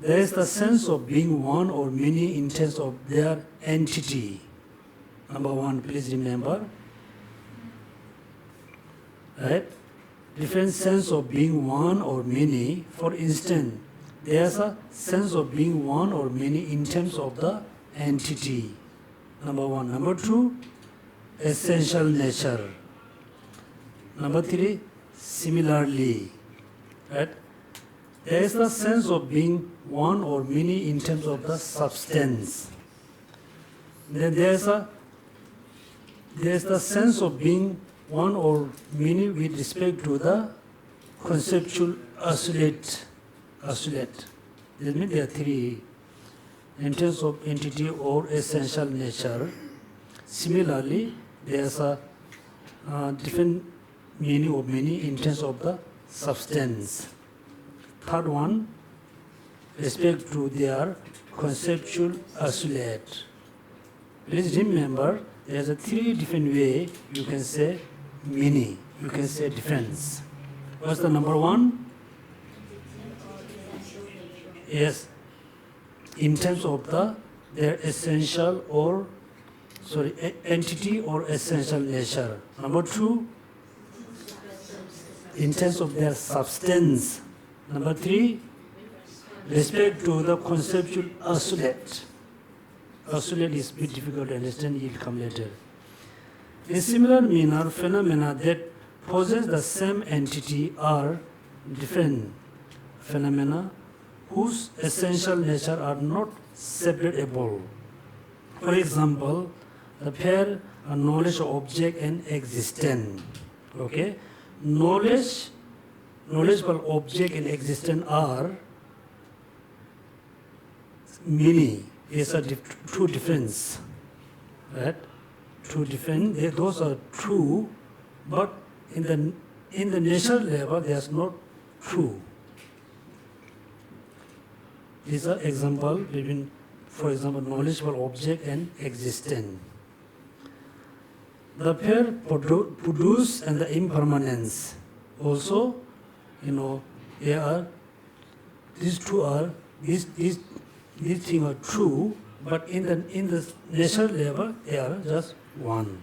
there is the sense of being one or many in terms of their entity. Number one, please remember. Right? Different sense of being one or many. For instance, there is a sense of being one or many in terms of the entity. Number one. Number two, essential nature. Number three, similarly. Right? There is the sense of being one or many in terms of the substance. Then there is the sense of being one or many with respect to the conceptual isolate. That means there are three. In terms of entity or essential nature. Similarly, there is a different meaning of many in terms of the substance. Third one, respect to their conceptual isolate. Please remember, there is a three different way you can say many, you can say difference. What's the number one? Yes. In terms of their essential or entity or essential nature. Number two, in terms of their substance. Number three, respect to the conceptual isolate. Isolate is a bit difficult to understand, it will come later. In similar manner, phenomena that possess the same entity are different phenomena whose essential nature are not separable. For example, the pair of knowledge of object and existence. Okay? Knowledgeable object and existence are many. These are two difference. Right? Two different. Those are true, but in the nature level, they are not true. These are example between, for example, knowledgeable object and existence. The pair produce and the impermanence. Also, they are these things are true, but in the nature level they are just one.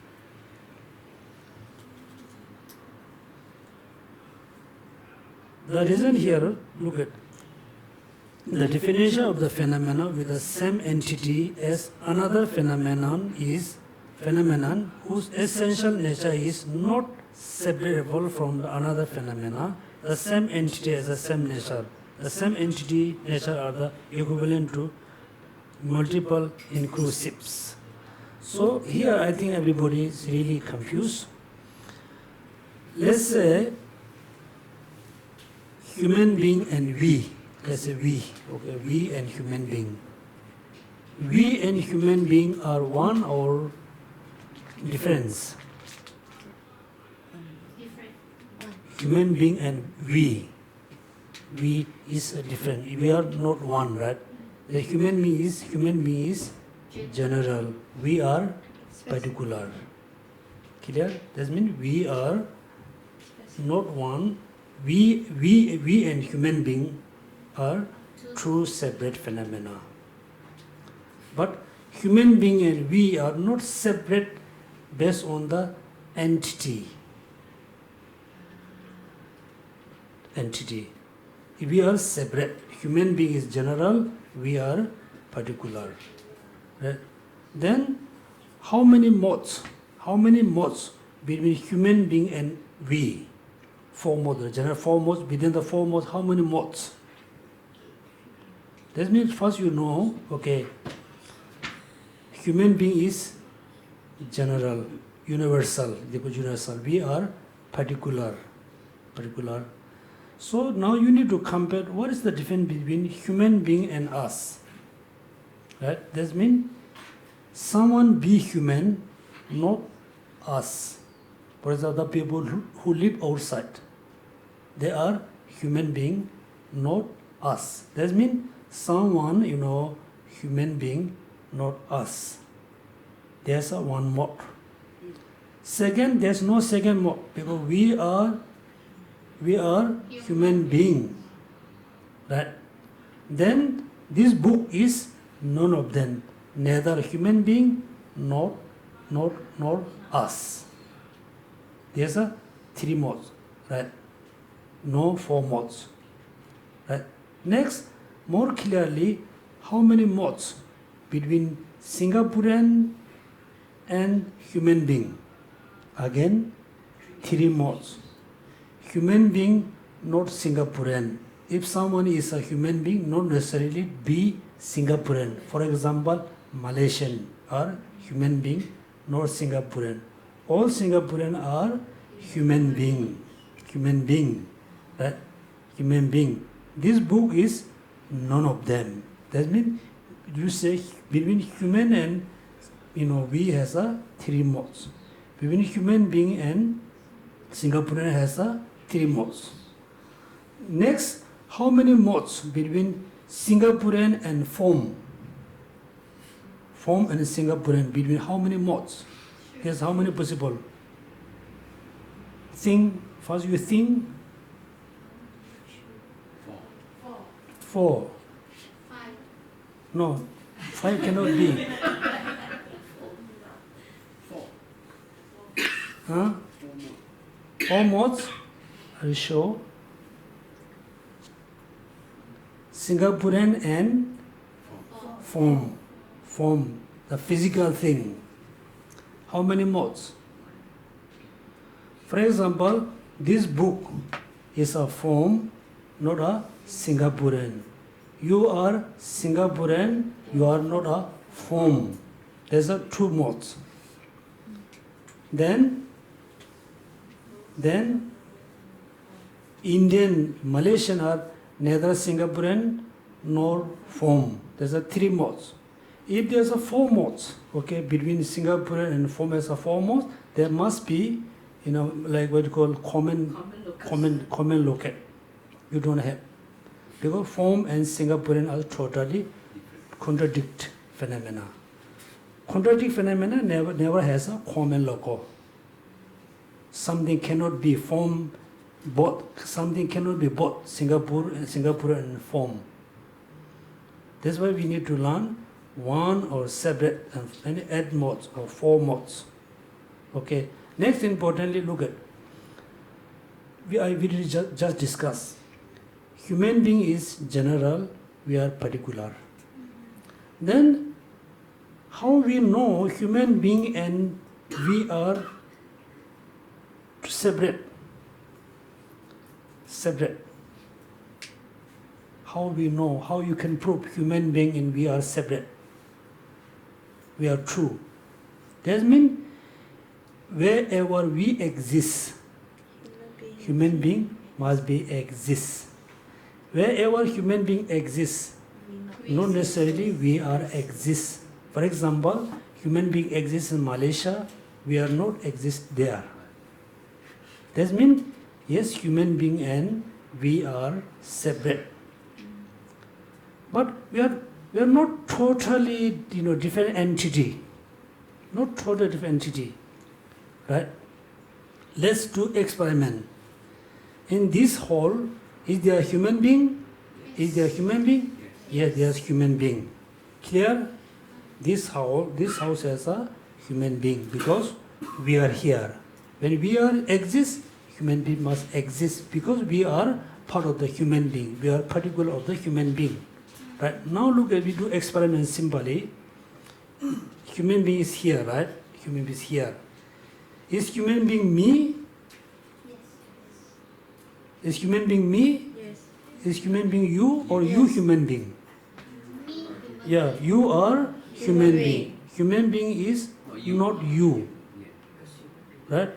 The reason here, look at the definition of the phenomena with the same entity as another phenomenon is phenomenon whose essential nature is not separable from another phenomena. The same entity has the same nature. The same entity nature are the equivalent to multiple inclusives. So here I think everybody is really confused. Let's say human being and we. Let's say we. Okay, we and human being. We and human being are one or difference? Different. Human being and we. we is different. We are not one, right? The human being is general. We are particular. Clear? That means we are not one. We and human being are two separate phenomena. But human being and we are not separate based on the entity. We are separate. Human being is general, we are particular. Right? Then, how many modes? How many modes between human being and we? 4 modes. The general 4 modes. Within the 4 modes, how many modes? That means first you know, okay, human being is general, universal. We are particular. So now you need to compare what is the difference between human being and us. Right? That means someone be human, not us. For example, the people who live outside, they are human being, not us. That means someone, human being, not us. There's a one mode. Second, there's no second mode because we are human being. Right? Then this book is none of them. Neither human being nor us. There's a 3 modes. Right? No 4 modes. Right? Next, more clearly, how many modes between Singaporean and human being? Again, 3 modes. Human being, not Singaporean. If someone is a human being, not necessarily be Singaporean. For example, Malaysian are human being, not Singaporean. All Singaporean are human being. Right? Human being. This book is none of them. That means you say between human and we has a 3 modes. Between human being and Singaporean has a 3 modes. Next, how many modes between Singaporean and form? Form and Singaporean, between how many modes? Here's how many possible. Think, first you think. 4. 5. No, 5 cannot be. 4. 4 modes? Are you sure? Singaporean and form, the physical thing. How many modes? For example, this book is a form, not a Singaporean. You are Singaporean, you are not a form. There's a 2 modes. Then Indian, Malaysian are neither Singaporean nor form. There's a 3 modes. If there's a 4 modes, okay, between Singaporean and form as a 4 modes, there must be, like what you call common locate. You don't have. Because form and Singaporean are totally contradict phenomena. Contradict phenomena never has a common local. Something cannot be form both. Something cannot be both Singapore and form. That's why we need to learn one or separate and add modes or 4 modes. Okay. Next, importantly, look at. We just discussed. Human being is general. We are particular. Then, how we know human being and we are separate? How we know? How you can prove human being and we are separate? We are true. That means wherever we exist, human being must be exist. Wherever human being exists, not necessarily we are exist. For example, human being exists in Malaysia, we are not exist there. That means, yes, human being and we are separate. But we are not totally, different entity. Not totally different entity. Right? Let's do experiment. In this hall, is there a human being? Is there a human being? Yes, there's human being. Clear? This house has a human being because we are here. When we are exist, human being must exist because we are part of the human being. We are particular of the human being. Right? Now look at we do experiment simply. Human being is here, right? Human being is here. Is human being me? Yes. Is human being me? Yes. Is human being you or you human being? Me. human Yeah, you are human being. Human being is not you. Yeah. Right?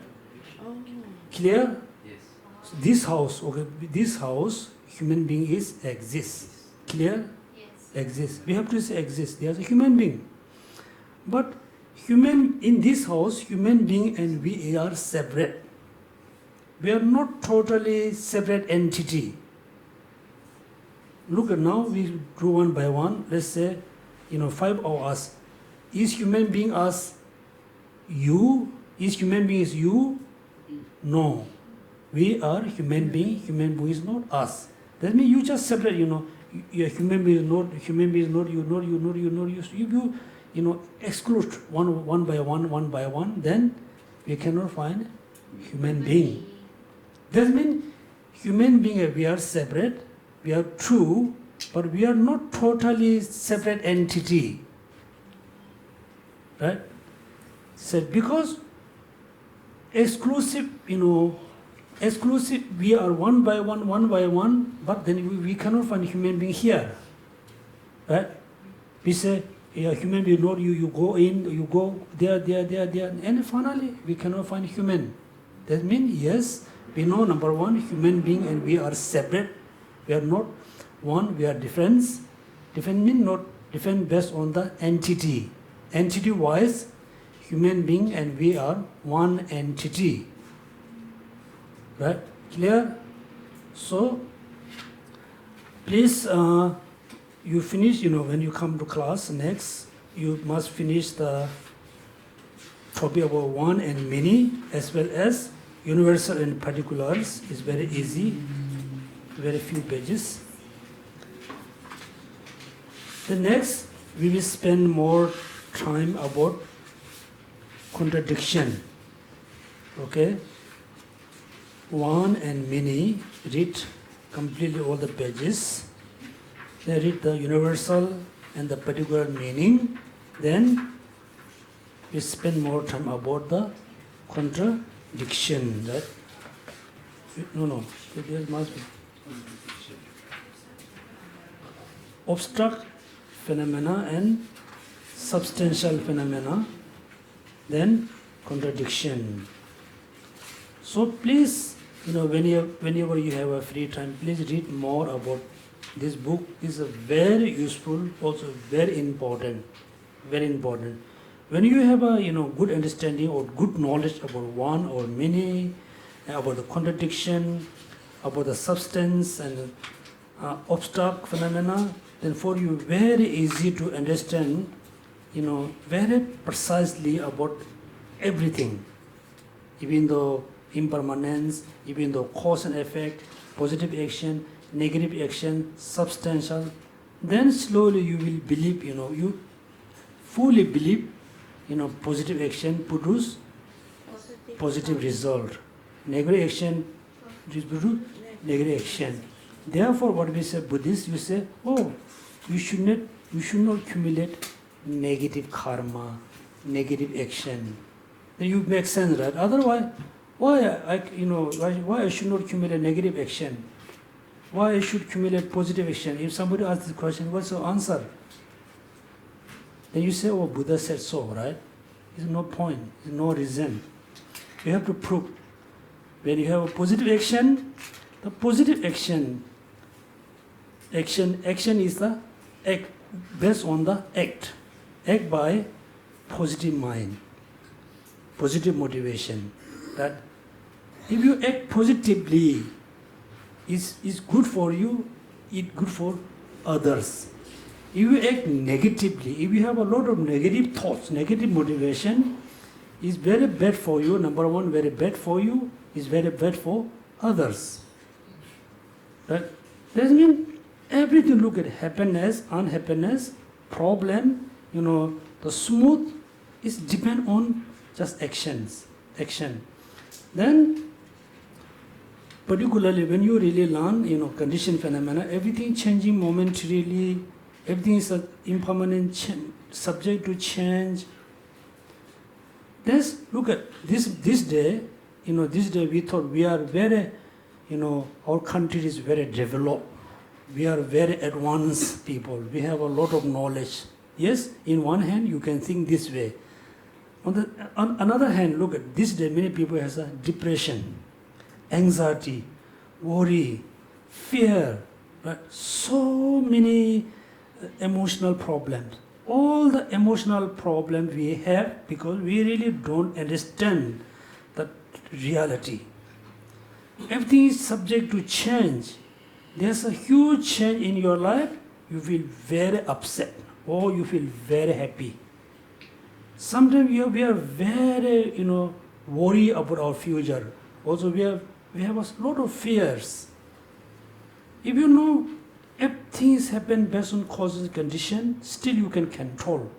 Oh. Clear? Yes. So this house, okay, this house, human being is exists. Clear? Yes. Exists. We have to say exists. There's a human being. But human in this house, human being and we are separate. We are not totally separate entity. Look at now, we do one by one. Let's say, 5 of us. Is human being us you? Is human being is you? No. We are human being is not us. That means you just separate, your human being is not you, exclude one by one, then we cannot find human being. That means human being, we are separate, we are true, but we are not totally separate entity. Right? So because exclusive, we are one by one, but then we cannot find human being here. Right? We say, yeah, human being, not you go in, you go there, and finally we cannot find human. That means, yes, we know number one, human being and we are separate. We are not one, we are different. Different means not different based on the entity. Entity-wise, human being and we are one entity. Right? Clear? So, please, you finish, when you come to class next, you must finish the topic about one and many, as well as universal and particulars. It's very easy, very few pages. The next, we will spend more time about contradiction. Okay? One and many, read completely all the pages. Then read the universal and the particular meaning. Then we spend more time about the contradiction. Right? No. There must be abstract phenomena and substantial phenomena. Then contradiction. So please, whenever you have a free time, please read more about this book. Is a very useful, also very important, very important. When you have a good understanding or good knowledge about one or many, about the contradiction, about the substance and abstract phenomena, then for you very easy to understand, very precisely about everything, even though impermanence, even though cause and effect, positive action, negative action, substantial, then slowly you will believe, you fully believe, positive action produce positive result. Negative action produce negative action. Therefore, what we say, Buddhists, you say, you should not accumulate negative karma, negative action. Then you make sense, right? Otherwise, why I should not accumulate negative action? Why I should accumulate positive action? If somebody asks the question, what's the answer? Then you say, Buddha said so, right? There's no point, there's no reason. You have to prove. When you have a positive action, the positive action is the act based on the act by positive mind, positive motivation. That if you act positively, is good for you, it's good for others. If you act negatively, if you have a lot of negative thoughts, negative motivation, it's very bad for you. Number one, very bad for you, is very bad for others. Right? That means everything, look at happiness, unhappiness, problem, the smooth is depend on just action. Then, particularly when you really learn, conditioned phenomena, everything changing momentarily, everything is impermanent, subject to change. Look at this day, this day we thought we are very, our country is very developed. We are very advanced people. We have a lot of knowledge. Yes, in one hand you can think this way. On another hand, look at this day, many people have a depression, anxiety, worry, fear, right? So many emotional problems. All the emotional problems we have because we really don't understand the reality. Everything is subject to change. There's a huge change in your life, you feel very upset or you feel very happy. Sometimes we are very, worried about our future. Also, we have a lot of fears. If you know if things happen based on causes and condition, still you can control.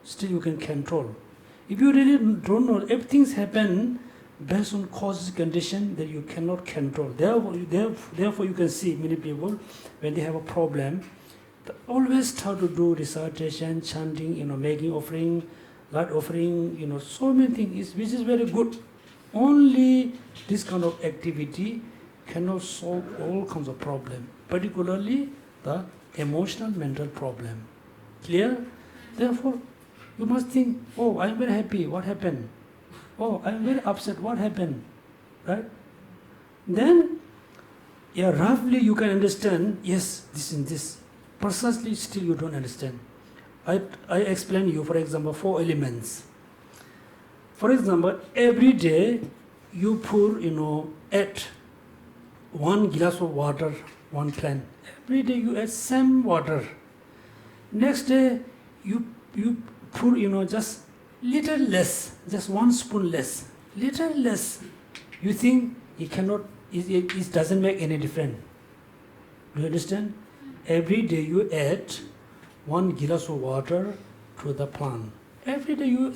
If you really don't know if things happen based on causes and condition that you cannot control. Therefore, you can see many people when they have a problem, they always try to do recitation, chanting, making offering, light offering, so many things, which is very good. Only this kind of activity cannot solve all kinds of problems, particularly the emotional, mental problem. Clear? Therefore, you must think, oh, I'm very happy, what happened? Oh, I'm very upset, what happened? Right? Then, roughly you can understand, yes, this and this. Precisely, still you don't understand. I explain you, for example, 4 elements. For example, every day you pour, add 1 glass of water, 1 plant. Every day you add same water. Next day you pour, just little less, just 1 spoon less, little less. You think it doesn't make any difference. Do you understand? Every day you add 1 glass of water to the plant. Every day you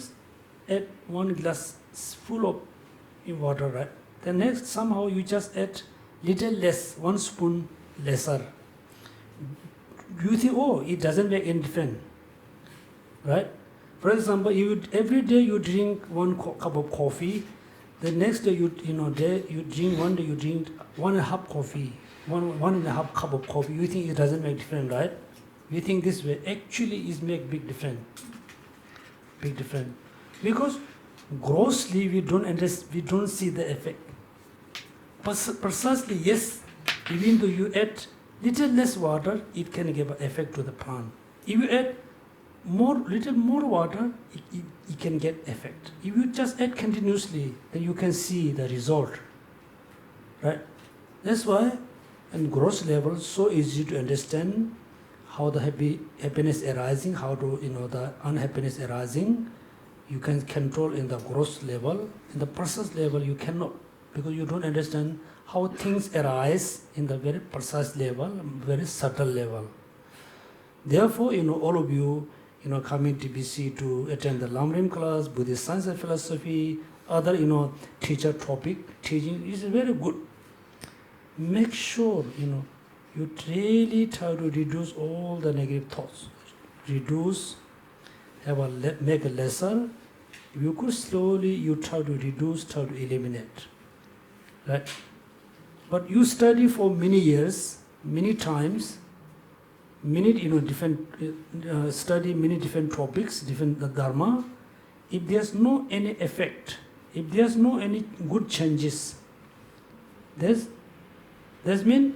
add 1 glass full of water, right? The next somehow you just add little less, 1 spoon lesser. You think, oh, it doesn't make any difference, right? For example, every day you drink 1 cup of coffee. The next day you drink 1.5 coffee, 1.5 cup of coffee. You think it doesn't make difference, right? We think this way. Actually, it make big difference. Because grossly we don't see the effect. Precisely, yes, even though you add little less water, it can give an effect to the plant. If you add little more water, it can get effect. If you just add continuously, then you can see the result. Right? That's why, in gross level, so easy to understand how the happiness arising, how to the unhappiness arising. You can control in the gross level. In the precise level, you cannot, because you don't understand how things arise in the very precise level, very subtle level. Therefore, all of you, coming to BC to attend the Lamrim class, Buddhist science and philosophy, other, teacher topic, teaching is very good. Make sure, you really try to reduce all the negative thoughts. Reduce, make a lesser. You could slowly, you try to reduce, try to eliminate. Right? But you study for many years, many times, study many different topics, different dharma. If there's no any effect, if there's no any good changes, that means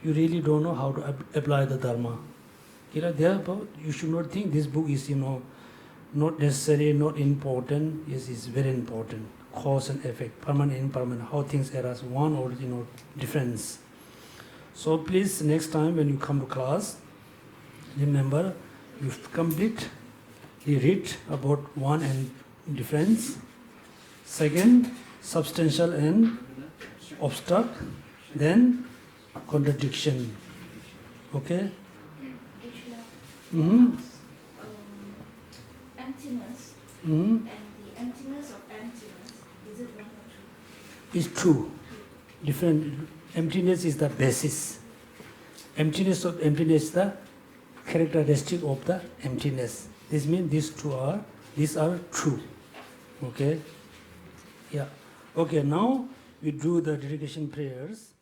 you really don't know how to apply the dharma. Therefore, you should not think this book is not necessary, not important. Yes, it's very important. Cause and effect, permanent, impermanent, how things arise, one or difference. So please, next time when you come to class, remember you completely read about one and difference. Second, substantial and obstacle. Then contradiction. Okay? Mm-hmm. Emptiness Mm-hmm. and the emptiness of emptiness, is it one or two? It's true. Different. Emptiness is the basis. Emptiness of emptiness is the characteristic of the emptiness. This means these are true. Okay? Yeah. Okay, now we do the dedication prayers.